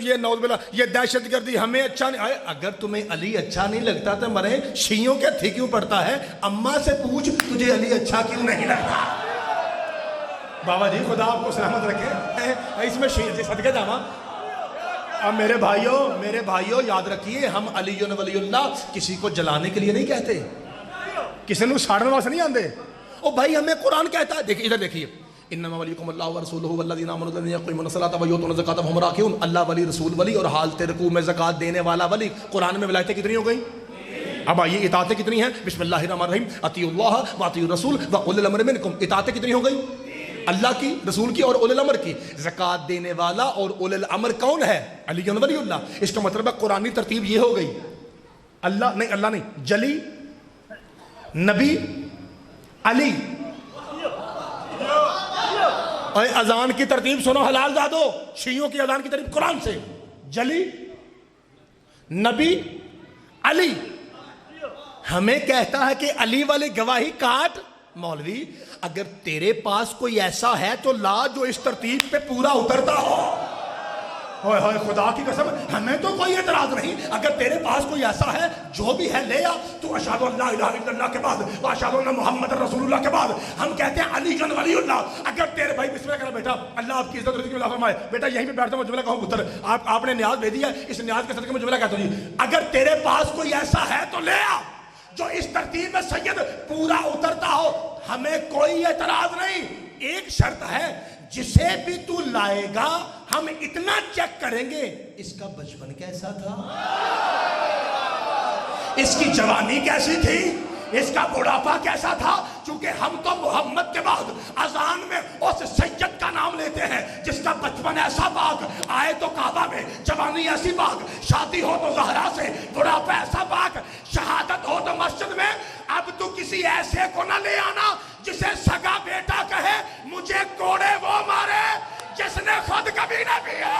یہ نعوذ باللہ یہ دہشت گردی ہمیں اچھا نہیں. اگر تمہیں علی اچھا نہیں لگتا تو مرے شیعوں کے تھی کیوں پڑتا ہے. اماں سے پوچھ تجھے علی اچھا کیوں نہیں لگتا. بابا جی خدا آپ کو سلامت رکھے. اس میں شیعہ صدقے جاواں. اب میرے بھائیوں یاد رکھیے ہم علی ولی اللہ کسی کو جلانے کے لیے نہیں کہتے. کسی نے ساڑھنے واسطے نہیں آندے. او بھائی ہمیں قرآن کہتا ہے. دیکھیے ادھر دیکھیے انما ولیکم اللہ ورسولہ والذین آمنوا الذین یقیمون الصلاۃ ویؤتون الزکاۃ وہم راکعون. اللہ ولی رسول ولی اور حالت رکوع میں زکوٰۃ دینے والا ولی. قرآن میں ولایتیں کتنی ہو گئیں؟ اب آئیے اطاعتیں کتنی ہیں؟ بسم اللہ الرحمن الرحیم اطیعوا اللہ واطیعوا الرسول واولی الامر منکم. اطاعتیں کتنی ہو گئی؟ اللہ کی رسول کی اور اولی الامر کی. زکوٰۃ دینے والا اور اولی الامر کون ہے؟ علی ولی اللہ. اس کا مطلب ہے قرآنی ترتیب یہ ہو گئی. اللہ نہیں جلی نبی علی. اور اذان کی ترتیب سنو حلال زادو. شیعوں کی اذان کی ترتیب قرآن سے جلی نبی علی. ہمیں کہتا ہے کہ علی والی گواہی کاٹ. مولوی اگر تیرے پاس کوئی ایسا ہے تو لا جو اس ترتیب پہ پورا اترتا ہو. ہوئے ہوئے خدا کی قسم ہمیں تو کوئی اعتراض نہیں. اگر تیرے پاس کوئی ایسا ہے جو بھی ہے لے آ. تو اشہد ان لا الہ الا اللہ کے بعد واشہد ان محمد رسول اللہ کے بعد ہم کہتے ہیں علی جن ولی اللہ. اگر تیرے بھائی بسم اللہ کرا بیٹا, اللہ آپ کی عزت رضی اللہ فرمائے, بیٹا یہیں پہ بیٹھتا ہوں جملہ کہوں پتر, آپ نے نیاز بھیجی ہے, اس نیاز کے صدقے میں جملہ کہتا ہوں جی. اگر تیرے پاس کوئی ایسا ہے تو لے آ جو اس ترتیب میں سید پورا اترتا ہو, ہمیں کوئی اعتراض نہیں. ایک شرط ہے, جسے بھی تو لائے گا ہم اتنا چیک کریں گے اس کا بچپن کیسا تھا, اس کی جوانی کیسی تھی, اس کا بڑھاپا کیسا تھا. چونکہ ہم تو محمد کے بعد اذان میں اس سید کا نام لیتے ہیں جس کا بچپن ایسا پاک, آئے تو کعبہ میں, جوانی ایسی پاک, شادی ہو تو زہرا سے, بڑھاپا ایسا پاک, شہادت ہو تو مسجد میں. اب تو کسی ایسے کو نہ لے آنا جسے سگا بیٹا کہے مجھے کوڑے وہ مارے جس نے خود کبھی نہ پیا.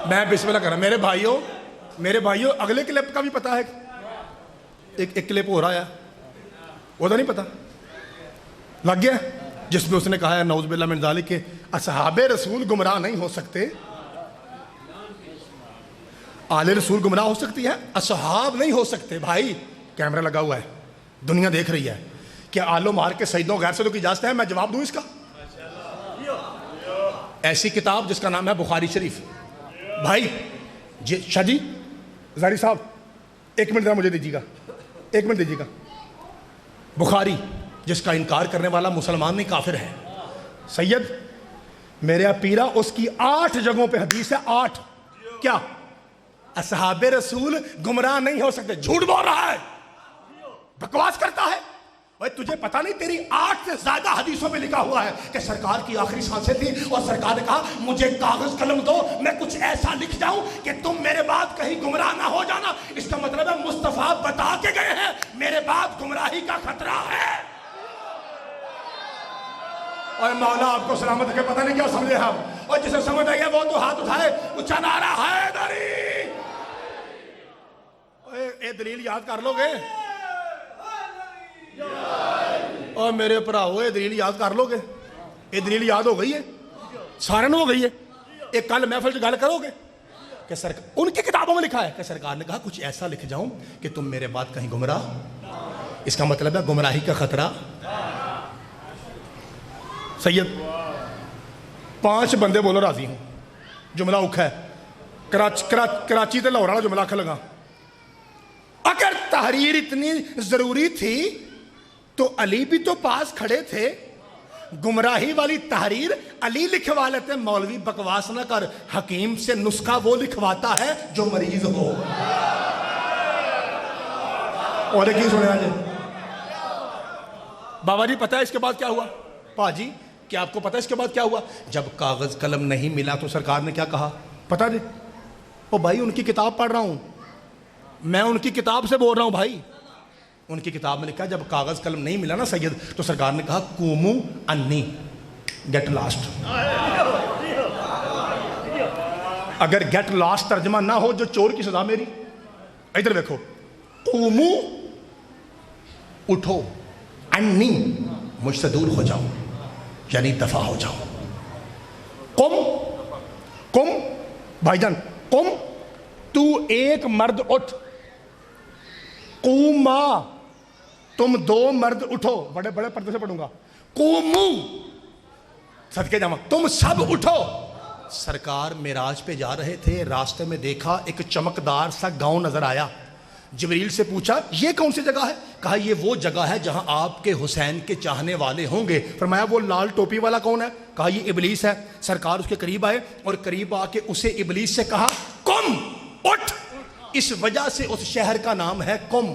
میں بسم اللہ کر رہا ہوں. میرے بھائیوں اگلے کلپ کا بھی پتا ہے, ایک کلپ ہو رہا ہے وہ تو نہیں پتا لگ گیا, جس میں اس نے کہا ہے نعوذ باللہ من ذالک کہ اصحاب رسول گمراہ نہیں ہو سکتے, آل رسول گمراہ ہو سکتی ہے, اصحاب نہیں ہو سکتے. بھائی کیمرہ لگا ہوا ہے, دنیا دیکھ رہی ہے, کیا آلو مار کے سجدوں غیر سجدوں کی اجازت ہے؟ میں جواب دوں اس کا. ایسی کتاب جس کا نام ہے بخاری شریف. بھائی شاہ جی زاری صاحب ایک منٹ ذرا مجھے دیجیے گا, ایک منٹ دیجیے گا. بخاری جس کا انکار کرنے والا مسلمان نہیں کافر ہے. سید میرے پیرا اس کی 8 جگہوں پہ حدیث ہے, 8. کیا اصحاب رسول گمراہ نہیں ہو سکتے؟ جھوٹ بول رہا ہے, بکواس کرتا ہے. تجھے پتہ نہیں تیری 8 سے زیادہ حدیثوں میں لکھا ہوا ہے کہ سرکار کی آخری سانسیں تھی اور سرکار نے کہا مجھے کاغذ قلم دو, میں کچھ ایسا لکھ جاؤں کہ تم میرے بعد کہیں گمراہ نہ ہو جانا. اس کا مطلب ہے مصطفیٰ بتا کے گئے ہیں میرے بعد گمراہی کا خطرہ ہے. اور مولا آپ کو سلامت کے پتہ نہیں کیا سمجھے ہم, اور جسے سمجھ آئے وہ تو ہاتھ اٹھائے, اونچا نعرہ حیدری. اے دلیل یاد کر لو گے اور میرے پراؤ, یہ دلیل یاد کر لو گے. یہ دلیل یاد ہو گئی ہے, سارے ہو گئی ہے. ایک کل محفل سے گل کرو گے کہ ان کی کتابوں میں لکھا ہے کہ سرکار نے کہا کچھ ایسا لکھ جاؤں کہ تم میرے بعد کہیں گمراہ. اس کا مطلب ہے گمراہی کا خطرہ. سید 5 بندے بولو راضی ہوں, جملہ اوکھا ہے. کراچی تے لاہور والا جملہ آکھن لگا, اگر تحریر اتنی ضروری تھی تو علی بھی تو پاس کھڑے تھے, گمراہی والی تحریر علی لکھوا لیتے. مولوی بکواس نہ کر, حکیم سے نسخہ وہ لکھواتا ہے جو مریض ہو. اور ایک ہی سنے آج بابا جی پتہ ہے اس کے بعد کیا ہوا؟ پاجی کیا آپ کو پتہ ہے اس کے بعد کیا ہوا؟ جب کاغذ قلم نہیں ملا تو سرکار نے کیا کہا پتہ جی؟ او بھائی ان کی کتاب پڑھ رہا ہوں میں, ان کی کتاب سے بول رہا ہوں بھائی. ان کی کتاب میں لکھا جب کاغذ قلم نہیں ملا نا سید تو سرکار نے کہا کومو انی, گیٹ لاسٹ. اگر گیٹ لاسٹ ترجمہ نہ ہو جو چور کی سزا میری, ادھر دیکھو, کومو اٹھو, انی مجھ سے دور ہو جاؤ, یعنی دفع ہو جاؤ. قم بھائی جان, قم تو ایک مرد اٹھ, قوما تم 2 مرد اٹھو. بڑے بڑے پردے سے پڑھوں گا, قومو صدقے جاواں تم سب اٹھو. سرکار معراج پہ جا رہے تھے, راستے میں دیکھا ایک چمکدار سا گاؤں نظر آیا. جبریل سے پوچھا یہ کون سی جگہ ہے؟ کہا یہ وہ جگہ ہے جہاں آپ کے حسین کے چاہنے والے ہوں گے. فرمایا وہ لال ٹوپی والا کون ہے؟ کہا یہ ابلیس ہے. سرکار اس کے قریب آئے اور قریب آ کے اسے ابلیس سے کہا قم اٹھ. اس وجہ سے اس شہر کا نام ہے قم.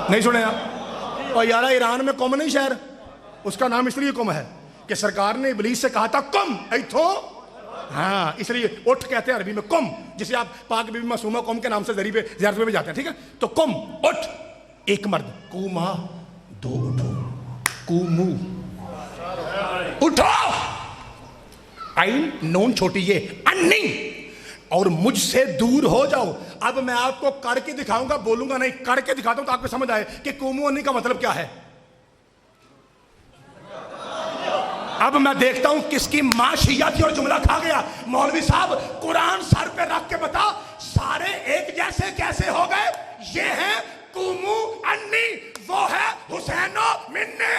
نہیں سنے آپ؟ اور یارہ ایران میں قم نہیں شہر, اس کا نام اس لیے قم ہے کہ سرکار نے ابلیس سے کہا تھا قم ایتھو ہاں اس لیے اٹھ کہتے ہیں عربی میں کم، جسے آپ پاک بی بی معصومہ قوم کے نام سے ذریعے پہ زیارت میں بھی جاتے ہیں، ٹھیک ہے؟ تو کم اٹھ، ایک مرد، کوما دو اٹھو، کومو اٹھو، آئین نون چھوٹی یہ انی، اور مجھ سے دور ہو جاؤ۔ اب میں آپ کو کر کے دکھاؤں گا، بولوں گا نہیں، کر کے دکھاتا ہوں تو آپ کو سمجھ آئے کہ کومو انی کا مطلب کیا ہے۔ اب میں دیکھتا ہوں کس کی ماں شیعہ تھی اور جملہ کھا گیا۔ مولوی صاحب قرآن سر پہ رکھ کے بتا سارے ایک جیسے کیسے ہو گئے؟ یہ ہے کومو انی، وہ ہے حسین و منی۔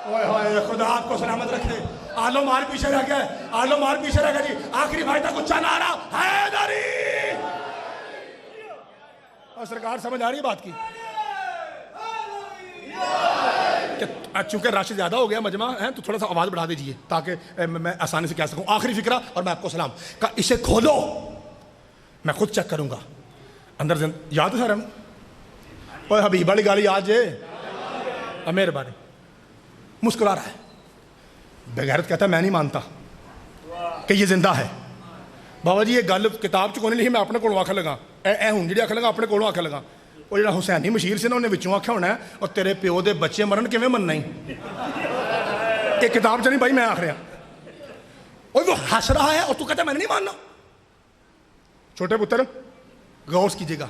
اوئے ہوئے خدا آپ کو سلامت رکھے۔ آلو مار پیچھے رہ گیا، آلو مار پیچھے رہ گیا جی۔ آخری بھائی تک اچھا نعرہ حیدری۔ اور سرکار سمجھ آ رہی ہے بات کی؟ چونکہ رش زیادہ ہو گیا مجمع ہے تو تھوڑا سا آواز بڑھا دیجئے تاکہ میں آسانی سے کہہ سکوں۔ آخری فکرہ اور میں آپ کو سلام کا، اسے کھولو، میں خود چیک کروں گا اندر یاد ہے سر ہم اوہ حبیب والی گالی یاد جے مہربانی۔ مسکرا رہا ہے، بغیرت کہتا ہے میں نہیں مانتا کہ یہ زندہ ہے۔ بابا جی یہ گل کتاب چ کوئی نہیں، میں اپنے کولوں آکھن لگا، اے ہوں جی آکھن لگا اپنے کولوں آکھن لگا۔ وہ جڑا حسینی مشیر سے نا انہیں وچوں آکھیا ہونا ہے اور تیرے پیو دے بچے مرن کیویں مننا ہی، یہ کتاب چ نہیں بھائی میں آکھ رہا۔ اور وہ ہنس رہا ہے اور تو کہتا ہے میں نہیں ماننا۔ چھوٹے پتر غور کیجیے گا،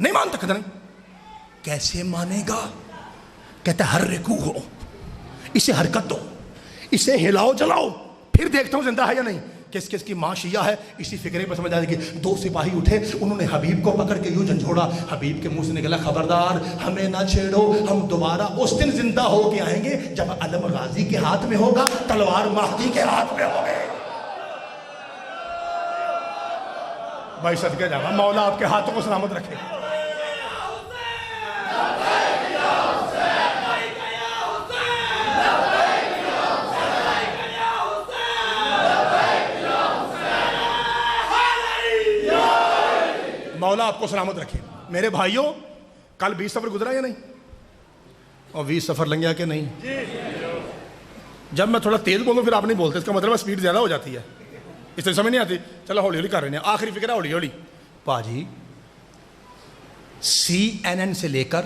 نہیں مانتا کہتا نہیں، کیسے مانے گا؟ کہتا ہے ہر رکوع ہو، اسے حرکت دو، اسے ہلاؤ جلاؤ، پھر دیکھتا ہوں زندہ ہے یا نہیں۔ کس کس کی ماں شیعہ ہے اسی فکرے پر سمجھ آئے گی۔ دو سپاہی اٹھے، انہوں نے حبیب کو پکڑ کے یوں جھنجھوڑا، حبیب کے منہ سے نکلا خبردار ہمیں نہ چھیڑو، ہم دوبارہ اس دن زندہ ہو کے آئیں گے جب علم غازی کے ہاتھ میں ہوگا، تلوار مہدی کے ہاتھ میں ہوگی۔ بھائی صدقے جاواں مولا آپ کے ہاتھوں کو سلامت رکھے۔ مولا آپ کو سلامت رکھے۔ میرے بھائیوں کل 20 سفر گزرا یا نہیں؟ اور 20 سفر لنگ گیا کہ نہیں؟ جب میں تھوڑا تیز بولوں پھر آپ نہیں بولتے، اس کا مطلب سپیڈ زیادہ ہو جاتی ہے، اس سے سمجھ نہیں آتی۔ چلو ہولی ہولی کر رہے ہیں، آخری فکر ہے ہولی ہولی۔ پاجی CNN سے لے کر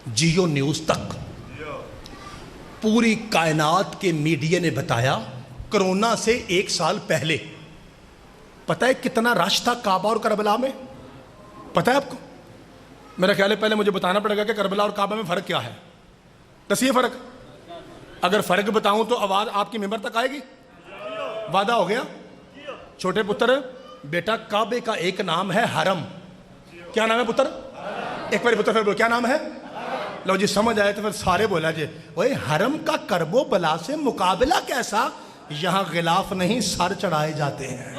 جیو نیوز تک پوری کائنات کے میڈیا نے بتایا کرونا سے 1 سال پہلے پتہ ہے کتنا رش تھا کعبہ اور کربلا میں؟ پتہ ہے آپ کو؟ میرا خیال ہے پہلے مجھے بتانا پڑے گا کہ کربلا اور کعبہ میں فرق کیا ہے۔ دسیے فرق، اگر فرق بتاؤں تو آواز آپ کی ممبر تک آئے گی؟ وعدہ ہو گیا؟ چھوٹے پتر بیٹا کعبے کا ایک نام ہے حرم۔ کیا نام ہے پتر؟ ایک بار پتر پھر بولو کیا نام ہے؟ لو جی سمجھ آئے تو پھر سارے بولا جی اوے حرم کا کرب و بلا سے مقابلہ کیسا؟ یہاں غلاف نہیں سر چڑھائے جاتے ہیں۔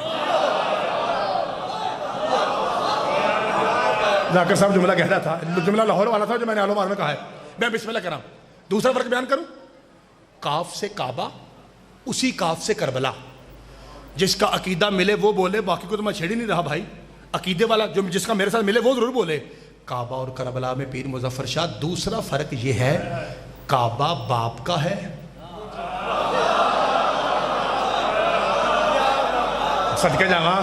ذاکر صاحب جملہ کہہ رہا تھا، جملہ لاہور والا تھا جو میں نے آلو مار میں کہا ہے، میں بسم اللہ کر رہا ہوں۔ دوسرا فرق بیان کروں، کاف سے کعبہ، اسی کاف سے کربلا۔ جس کا عقیدہ ملے وہ بولے، باقی کو تو میں چھیڑ ہی نہیں رہا بھائی۔ عقیدے والا جو جس کا میرے ساتھ ملے وہ ضرور بولے۔ کعبہ اور کربلا میں پیر مظفر شاہ۔ دوسرا فرق یہ ہے کعبہ باپ کا ہے، صدقے جاواں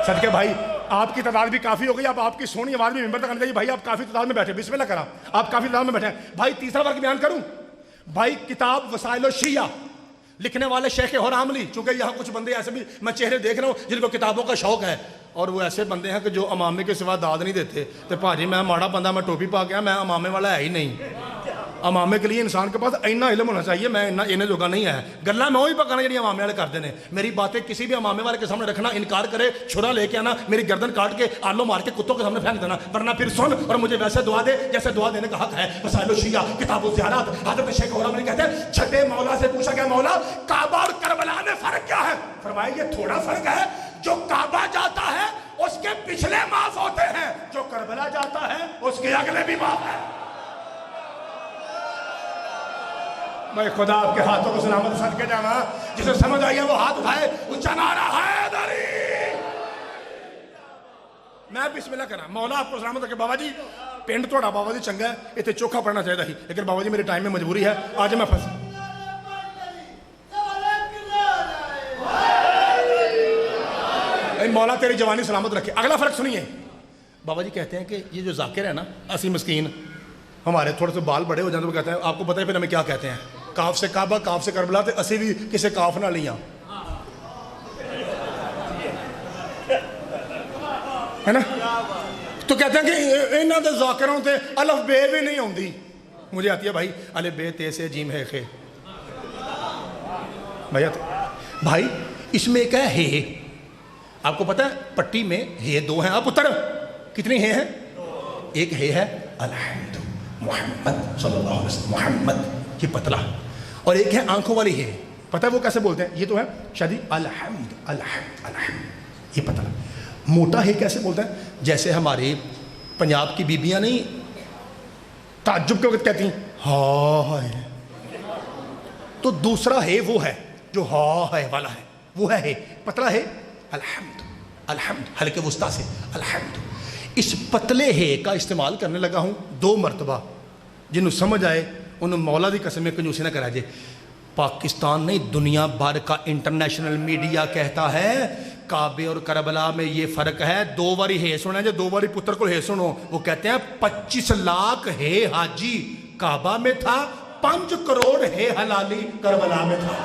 صدقے بھائی آپ کی تعداد بھی کافی ہو گئی، اب آپ کی سونی آواز بھی ممبر تک آنی چاہیے۔ بھائی آپ کافی تعداد میں بیٹھے، بسم اللہ کرا، آپ کافی تعداد میں بیٹھے ہیں بھائی۔ تیسرا فرق بیان کروں بھائی، کتاب وسائل الشیعہ لکھنے والے شیخ حراملی، چونکہ یہاں کچھ بندے ایسے بھی میں چہرے دیکھ رہا ہوں جن کو کتابوں کا شوق ہے، اور وہ ایسے بندے ہیں کہ جو امامے کے سوا داد نہیں دیتے۔ تو بھاجی میں ماڑا بندہ، میں ٹوپی پا گیا، میں امامے والا ہے ہی نہیں۔ امامے کے لیے انسان کے پاس اتنا علم ہونا چاہیے، میں انہیں جوگا نہیں ہے۔ گلا میں وہی پکانا جی امامے والے کرتے ہیں۔ میری باتیں کسی بھی امامے والے کے سامنے رکھنا، انکار کرے چھرا لے کے آنا، میری گردن کاٹ کے آلو مار کے کتوں کے سامنے پھینک دینا، ورنہ پھر سن اور مجھے ویسے دعا دے جیسے دعا دینے کا حق ہے۔ وسائل الشیعہ کتاب الزیارات، حضرت شیخ حراملی کہتے ہیں چھٹے مولا سے پوچھا گیا مولا کعبہ اور کربلا میں فرق کیا ہے؟ فرمایا یہ تھوڑا فرق ہے، جو کعبہ جاتا ہے اس کے پچھلے معاف ہوتے ہیں، جو کربلا جاتا ہے اس کے اگلے بھی معاف ہے۔ میں خدا آپ کے ہاتھوں کو سلامت صدقے جاواں، جسے سمجھ آئی ہے وہ ہاتھ اٹھائے، اونچا نعرہ حیدری۔ میں بسم اللہ کرا، مولا آپ کو سلامت رکھے۔ بابا جی پنڈ تھوڑا بابا جی چنگا ہے، اتنے چوکھا پڑھنا چاہیے ہی، لیکن بابا جی میرے ٹائم میں مجبوری ہے، آج میں پھنس مولا تیری جوانی سلامت رکھے. اگلا فرق سنیے. بابا جی کہتے ہیں کہ یہ جو ذاکر ہے نا اسی مسکین, ہمارے تھوڑے سے بال بڑے ہو جاتے ہیں تو کہتے ہیں آپ کو پتہ ہے پھر ہمیں کیا کہتے ہیں, کاف سے کعبہ کاف سے کربلا, تے اسی بھی کسے کاف نہ لیاں ہے نا. تو کہتے ہیں کہ انہاں دے ذاکروں تے الف بے بھی نہیں ہوندی. مجھے آتی ہے بھائی الف بے تے سے جیم ہے خے. بھائی اس میں ایک ہے ہے, آپ کو پتہ ہے پٹی میں ہے دو ہیں. آپ اتر کتنی ہے ہیں؟ ایک ہے الحمد محمد صلی اللہ علیہ وسلم محمد یہ پتلا, اور ایک ہے آنکھوں والی ہے. پتہ ہے وہ کیسے بولتے ہیں؟ یہ تو ہے شادی الحمد الحمد الحمد, یہ پتلا. موٹا ہے کیسے بولتے ہیں؟ جیسے ہماری پنجاب کی بیبیاں نہیں تعجب کے وقت کہتی ہیں ہاں ہے, تو دوسرا ہے وہ ہے جو ہاں ہے والا ہے, وہ ہے پتلا ہے الحمد الحمد ہلکے وسطی سے الحمد. اس پتلے ہے کا استعمال کرنے لگا ہوں 2 مرتبہ. جنہوں سمجھ آئے انہوں مولا دی قسم میں کنجوسی نہ کرا جائے. پاکستان نہیں دنیا بھر کا انٹرنیشنل میڈیا کہتا ہے کعبے اور کربلا میں یہ فرق ہے. 2 باری ہے سنا جو 2 باری پتر کو ہے سنو. وہ کہتے ہیں 25 لاکھ ہے حاجی کعبہ میں تھا, 5 کروڑ ہے حلالی کربلا میں تھا.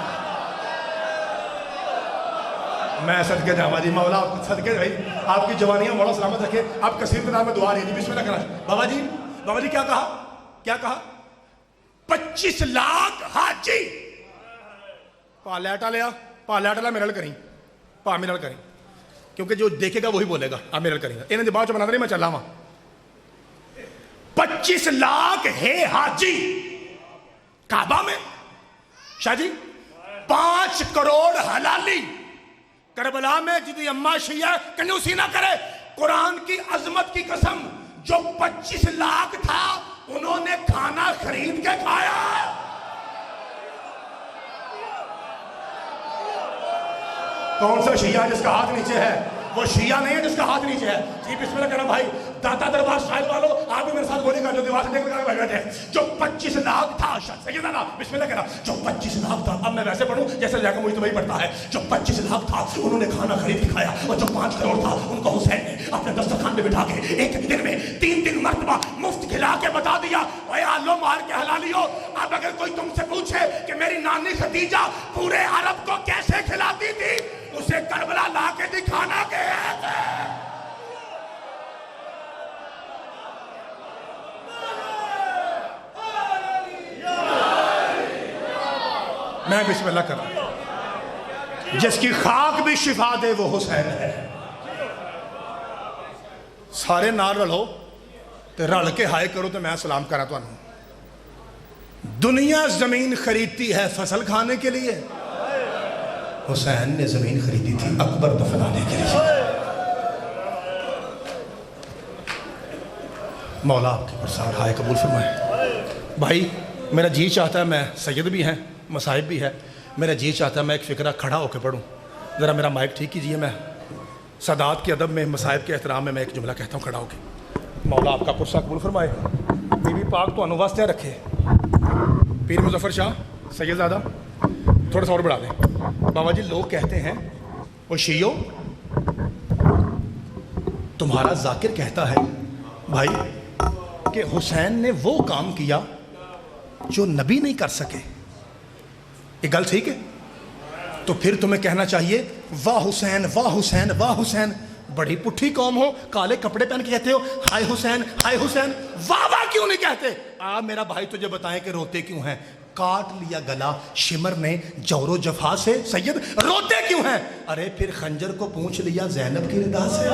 میں صدقے جاوا جی مولا صدقے بھائی آپ کی جوانیاں مولا سلامت رکھے. آپ کثیر تعداد میں دعا رہی جی بسم اللہ کرا. بابا جی کیا کہا 25 لاکھ حاجی پالیٹا لیا میرل کریں پا میرل کریں, کیونکہ جو دیکھے گا وہی بولے گا. آپ میرل کریں گا انہیں بعد چ بنا دیں میں چلا ہوں. 25 لاکھ ہے حاجی کعبہ میں شاہ جی, 5 کروڑ حلالی کربلا میں. جدی اماں شیعہ کنجوسی نہ کرے, قرآن کی عظمت کی قسم جو 25 لاکھ تھا انہوں نے کھانا خرید کے کھایا. کون سا شیعہ جس کا ہاتھ نیچے ہے؟ وہ شیعہ نہیں ہے جس کا ہاتھ نیچے ہے. جی بسم اللہ کرنا بھائی. داتا دربار شاہد والو آپ بھی میرے ساتھ بولے گا جو دیوار سے دیکھ کر بیٹھے ہیں. جو 25 لاکھ تھا سیدنا بسم اللہ کرنا, جو 25 لاکھ تھا, اب میں ویسے پڑھوں جیسے جا کے مجھے تو وہی پڑھتا ہے. جو 25 لاکھ تھا انہوں نے کھانا خرید کے کھایا, اور جو 5 کروڑ تھا ان کو حسین نے اپنے دسترخوان پہ بٹھا کے ایک دن میں 3 مرتبہ مفت کھلا کے بتا دیا اے آلو مار کے حلالی ہو. اب اگر کوئی تم سے پوچھے کہ میری نانی خدیجہ پورے عرب کو کیسے کھلاتی تھی, اسے کربلا لا کے دکھانا کہ میں بسم اللہ کر رہا ہوں. جس کی خاک بھی شفا دے وہ حسین ہے. سارے نال رلو تے رل کے ہائے کرو تو میں سلام کرا تو انہوں. دنیا زمین خریدتی ہے فصل کھانے کے لیے, حسین نے زمین خریدی تھی اکبر دفنانے کے لیے. مولا آپ کے پرسار ہائے قبول فرمائے. بھائی میرا جی چاہتا ہے, میں سید بھی ہیں مصائب بھی ہے, میرا جی چاہتا ہے میں ایک فکرہ کھڑا ہو کے پڑھوں. ذرا میرا مائک ٹھیک کیجئے. میں سادات کے ادب میں مصائب کے احترام میں ایک جملہ کہتا ہوں کھڑا ہو کے. مولا آپ کا پرسہ قبول فرمائے. بی بی پاک تو انواستے رکھے. پیر مظفر شاہ سید زادہ تھوڑا سا اور بڑھا دیں. بابا جی لوگ کہتے ہیں وہ شیعو تمہارا ذاکر کہتا ہے بھائی کہ حسین نے وہ کام کیا جو نبی نہیں کر سکے. یہ گل ٹھیک ہے؟ تو پھر تمہیں کہنا چاہیے واہ حسین واہ حسین واہ حسین. بڑی پٹھی قوم ہو, کالے کپڑے پہن کے کہتے ہو ہائے حسین ہائے حسین. واہ واہ کیوں نہیں کہتے؟ میرا بھائی تجھے بتائیں کہ روتے کیوں ہیں. کاٹ لیا گلا شمر نے جور و جفا سے, سید روتے کیوں ہیں؟ ارے پھر خنجر کو پوچھ لیا زینب کی ردا سے.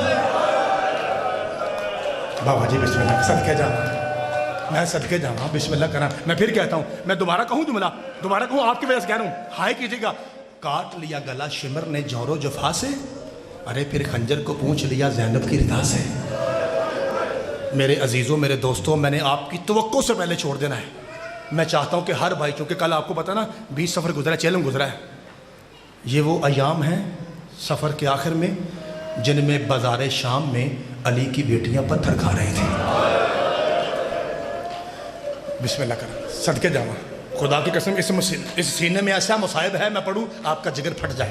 بابا جی بسم اللہ صدقے جانا, میں صدقے جانا بسم اللہ کرنا. میں پھر کہتا ہوں, میں دوبارہ کہوں جملہ, دوبارہ کہوں آپ کی وجہ سے کہہ رہا ہوں, ہائے کیجیے گا. کاٹ لیا گلا شمر نے جور و جفا سے, ارے پھر خنجر کو پوچھ لیا زینب کی ردا سے. میرے عزیزوں میرے دوستوں, میں نے آپ کی توقع سے پہلے چھوڑ دینا ہے. میں چاہتا ہوں کہ ہر بھائی, چونکہ کل آپ کو پتا نا 20 سفر گزرا ہے, چیلنج گزرا ہے, یہ وہ ایام ہیں سفر کے آخر میں جن میں بازار شام میں علی کی بیٹیاں پتھر کھا رہی تھیں. بسم اللہ کریں صدقے جاواں. خدا کی قسم اس سینے میں ایسا مصائب ہے, میں پڑھوں آپ کا جگر پھٹ جائے.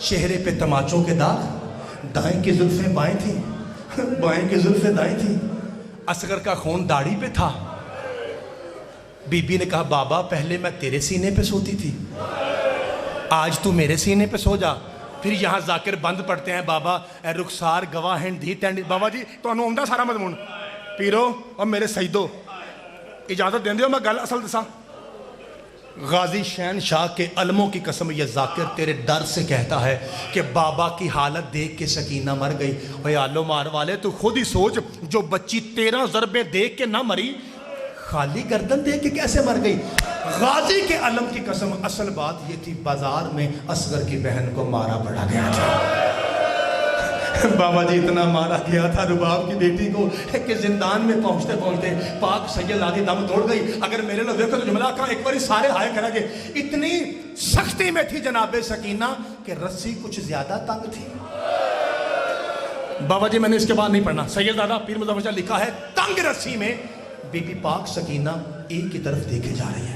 چہرے پہ تماچوں کے داغ، دائیں کی زلفیں بائیں تھیں، بائیں کی زلفیں دائیں تھیں، اصغر کا خون داڑھی پہ تھا۔ بی بی نے کہا بابا پہلے میں تیرے سینے پہ سوتی تھی، آج تو میرے سینے پہ سو جا۔ پھر یہاں ذاکر بند پڑھتے ہیں بابا اے رخسار گواہ ہیں دی تینڈی، بابا جی تو انہوں عمدہ سارا مضمون پیرو اور میرے سیدو اجازت دیں دیو میں گل اصل دساں۔ غازی شہن شاہ کے علموں کی قسم یہ ذاکر تیرے ڈر سے کہتا ہے کہ بابا کی حالت دیکھ کے سکینہ مر گئی۔ اے آلو مار والے تو خود ہی سوچ، جو بچی 13 ضربیں دیکھ کے نہ مری، خالی گردن دیکھ کے کیسے مر گئی؟ غازی کے علم کی قسم اصل بات یہ تھی بازار میں اصغر کی بہن کو مارا پڑا گیا تھا۔ بابا جی اتنا مارا گیا تھا رباب کی بیٹی کو کہ زندان میں پہنچتے پہنچتے پاک سید آدھی دم توڑ گئی۔ اگر میرے لوگ دیکھو تو جملہ کہا ایک باری سارے ہائے کرا گے، اتنی سختی میں تھی جناب سکینہ کہ رسی کچھ زیادہ تنگ تھی۔ بابا جی میں نے اس کے بعد نہیں پڑھنا، سید دادا پیر مظفر شاہ لکھا ہے تنگ رسی میں بی بی پاک سکینہ ایک کی طرف دیکھے جا رہی ہے۔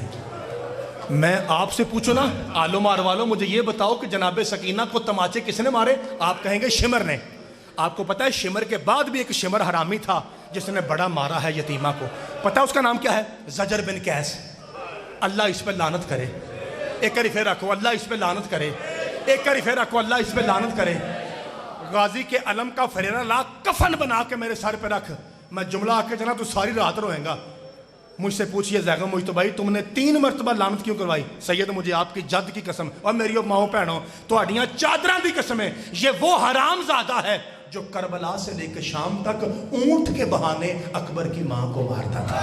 میں آپ سے پوچھو نا آلو مار والو، مجھے یہ بتاؤ کہ جناب سکینہ کو تماچے کس نے مارے؟ آپ کہیں گے شمر نے۔ آپ کو پتا ہے شمر کے بعد بھی ایک شمر حرامی تھا جس نے بڑا مارا ہے یتیمہ کو، پتا اس کا نام کیا ہے؟ زجر بن قیس۔ اللہ اس پہ لعنت کرے، ایک کری پھر رکھو اللہ اس پہ لعنت کرے، ایک کری پھر رکھو اللہ اس پہ لعنت کرے۔ غازی کے علم کا فریرہ لا کفن بنا کے میرے سر پہ رکھ، میں جملہ آ کے جنا تو ساری رات روئیں گا۔ مجھ سے پوچھئے زیغم مجتبائی تم نے 3 مرتبہ لعنت کیوں کروائی؟ سید مجھے آپ کی جد کی قسم اور میری ماؤں پہنوں تو اڈیاں چادراں دی قسم ہے، یہ وہ حرام زادہ ہے جو کربلا سے لے کے شام تک اونٹ کے بہانے اکبر کی ماں کو مارتا تھا۔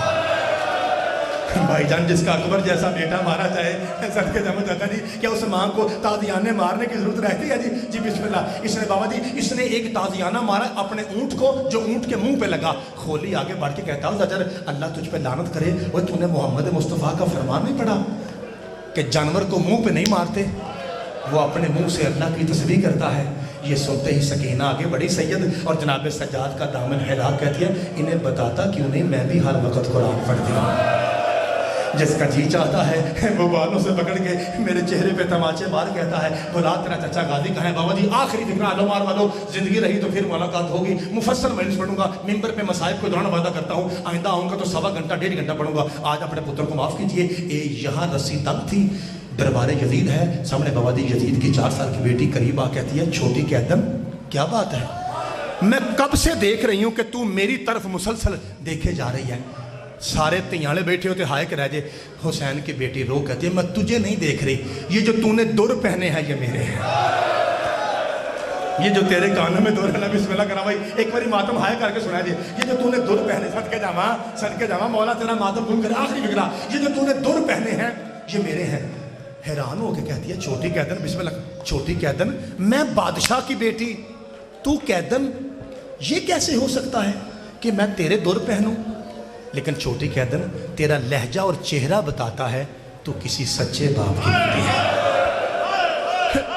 بھائی جان جس کا اکبر جیسا بیٹا مارا جائے صدقے جامع چاچا جی، کیا اس ماں کو تازیانے مارنے کی ضرورت رہتی ہے؟ جی بسم اللہ۔ اس نے بابا جی اس نے ایک تازیانہ مارا اپنے اونٹ کو جو اونٹ کے منہ پہ لگا۔ کھولی آگے بڑھ کے کہتا ہوں زجر اللہ تجھ پہ لعنت کرے، وہ تو نے محمد مصطفیٰ کا فرمان نہیں پڑھا کہ جانور کو منہ پہ نہیں مارتے، وہ اپنے منہ سے اللہ کی تسبیح کرتا ہے۔ یہ سنتے ہی سکینہ آگے بڑی سید اور جناب سجاد کا دامن ہلا کہتی ہے انہیں بتاتا کیوں نہیں میں بھی ہر وقت قرآن پڑھتی ہوں۔ جس کا جی چاہتا ہے وہ بالوں سے پکڑ کے میرے چہرے پہ تماچے مار کہتا ہے بلا تیرا چچا غازی کہاں ہے؟ بابا جی آخری فکرہ آلو مار والو، زندگی رہی تو پھر ملاقات ہوگی، مفصل مجلس پڑھوں گا، ممبر پہ مصائب کو دوران وعدہ کرتا ہوں، آئندہ آؤں گا تو 1.25 گھنٹہ 1.5 گھنٹہ پڑھوں گا۔ آج اپنے پتر کو معاف کیجئے۔ یہاں رسی تنگ تھی، دربار یزید ہے سامنے، بابا جی یزید کی 4 سال کی بیٹی قریب آ کہتی ہے چھوٹی قیدن کیا بات ہے؟ میں کب سے دیکھ رہی ہوں کہ تو میری طرف مسلسل دیکھے جا رہی ہے۔ سارے تیانے بیٹھے ہوتے ہائے کہ رہ جے۔ حسین کی بیٹی رو کہتی ہے میں تجھے نہیں دیکھ رہی، یہ جو تو نے در پہنے ہیں یہ میرے ہیں، یہ جو تیرے کانوں میں در ہے نا، بسم اللہ کرا بھائی ایک باری ماتم ہائے کر کے سنا جی، یہ جو تو نے در پہنے، صدقے جاواں مولا تیرا ماتم بھول کرے۔ آخری فکرہ یہ جو تو نے در پہنے ہیں یہ میرے ہیں۔ حیران ہو کے کہتی ہے چھوٹی قیدن، بسم اللہ، چھوٹی قیدن میں بادشاہ کی بیٹی، تو قیدن یہ کیسے ہو سکتا ہے کہ میں تیرے در پہنوں؟ لیکن چھوٹی قیدن تیرا لہجہ اور چہرہ بتاتا ہے تو کسی سچے باپ کی بیٹی ہے۔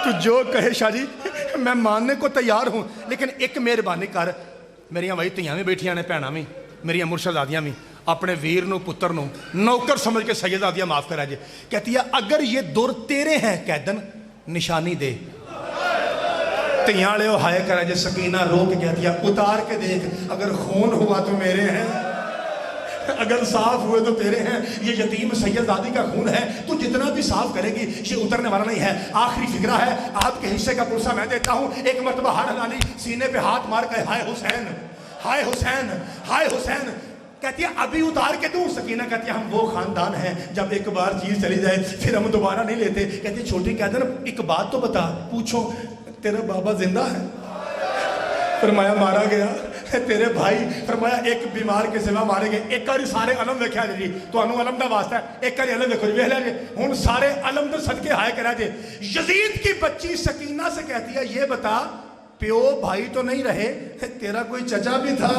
تو جو کہے شاہ جی میں ماننے کو تیار ہوں، لیکن ایک مہربانی کر، میریاں وہی تیاں بھی بیٹھیاں نے، بھیناں بھی، میریاں مرشدادیاں بھی، اپنے ویر نو پتر نو نوکر سمجھ کے سیدادیاں معاف کرا جے۔ کہتی ہے اگر یہ در تیرے ہیں قیدن نشانی دے۔ تیاں لے ہائے کرا جے۔ سکینہ رو کے کہتی ہے اتار کے دیکھ، اگر خون ہوا تو میرے ہیں، اگر صاف ہوئے تو تیرے ہیں۔ یہ یتیم سیدزادی کا خون ہے، تو جتنا بھی صاف کرے گی یہ اترنے والا نہیں ہے۔ آخری فکرہ ہے، آپ کے حصے کا پرسہ میں دیتا ہوں۔ ایک مرتبہ ہاتھ ہلا لی، سینے پہ ہاتھ مار کے ہائے حسین، ہائے حسین، ہائے حسین۔ کہتی ہے ابھی اتار کے دوں؟ سکینہ کہتی ہے ہم وہ خاندان ہیں جب ایک بار چیز چلی جائے پھر ہم دوبارہ نہیں لیتے۔ کہتی ہے چھوٹی قیدن ایک بات تو بتا، پوچھو تیرا بابا زندہ ہے؟ فرمایا مارا گیا۔ تیرے بھائی؟ فرمایا ایک بیمار کے سوا مارے گئے۔ ایک کاری سارے علم دیکھا جی، تو انہوں علم دا واسطہ ہے، ایک کاری علم دیکھو جی، لے ہوں سارے علم در صدقے ہائے کرا جے۔ یزید کی بچی سکینہ سے کہتی ہے یہ بتا پیو بھائی تو نہیں رہے، تیرا کوئی چچا بھی تھا؟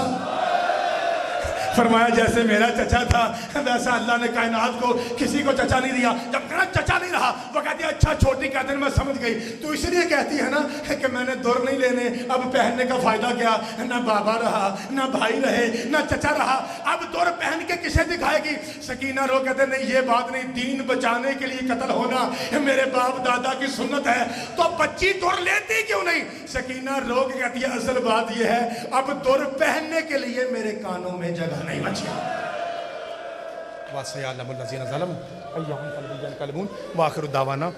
فرمایا جیسے میرا چچا تھا ویسا اللہ نے کائنات کو کسی کو چچا نہیں دیا۔ جب کہنا چچا نہیں رہا وہ کہتی ہے اچھا چھوٹی قیدن میں سمجھ گئی، تو اس لیے کہتی ہے نا کہ میں نے در نہیں لینے، اب پہننے کا فائدہ کیا؟ نہ بابا رہا، نہ بھائی رہے، نہ چچا رہا، اب در پہن کے کسے دکھائے گی؟ سکینہ رو کہتے نہیں یہ بات نہیں، دین بچانے کے لیے قتل ہونا، میرے باپ باپ دادا کی سنت ہے تو بچی در لیتی کیوں نہیں؟ سکینہ رو کے کہتی ہے اصل بات یہ ہے اب در پہننے کے لیے میرے کانوں میں جگہ نہیں بچی. وَسَيَعْلَمُ الَّذِينَ ظَلَمُوا أَيَّ مُنقَلَبٍ يَنقَلِبُونَ وَآخِرُ دعوانا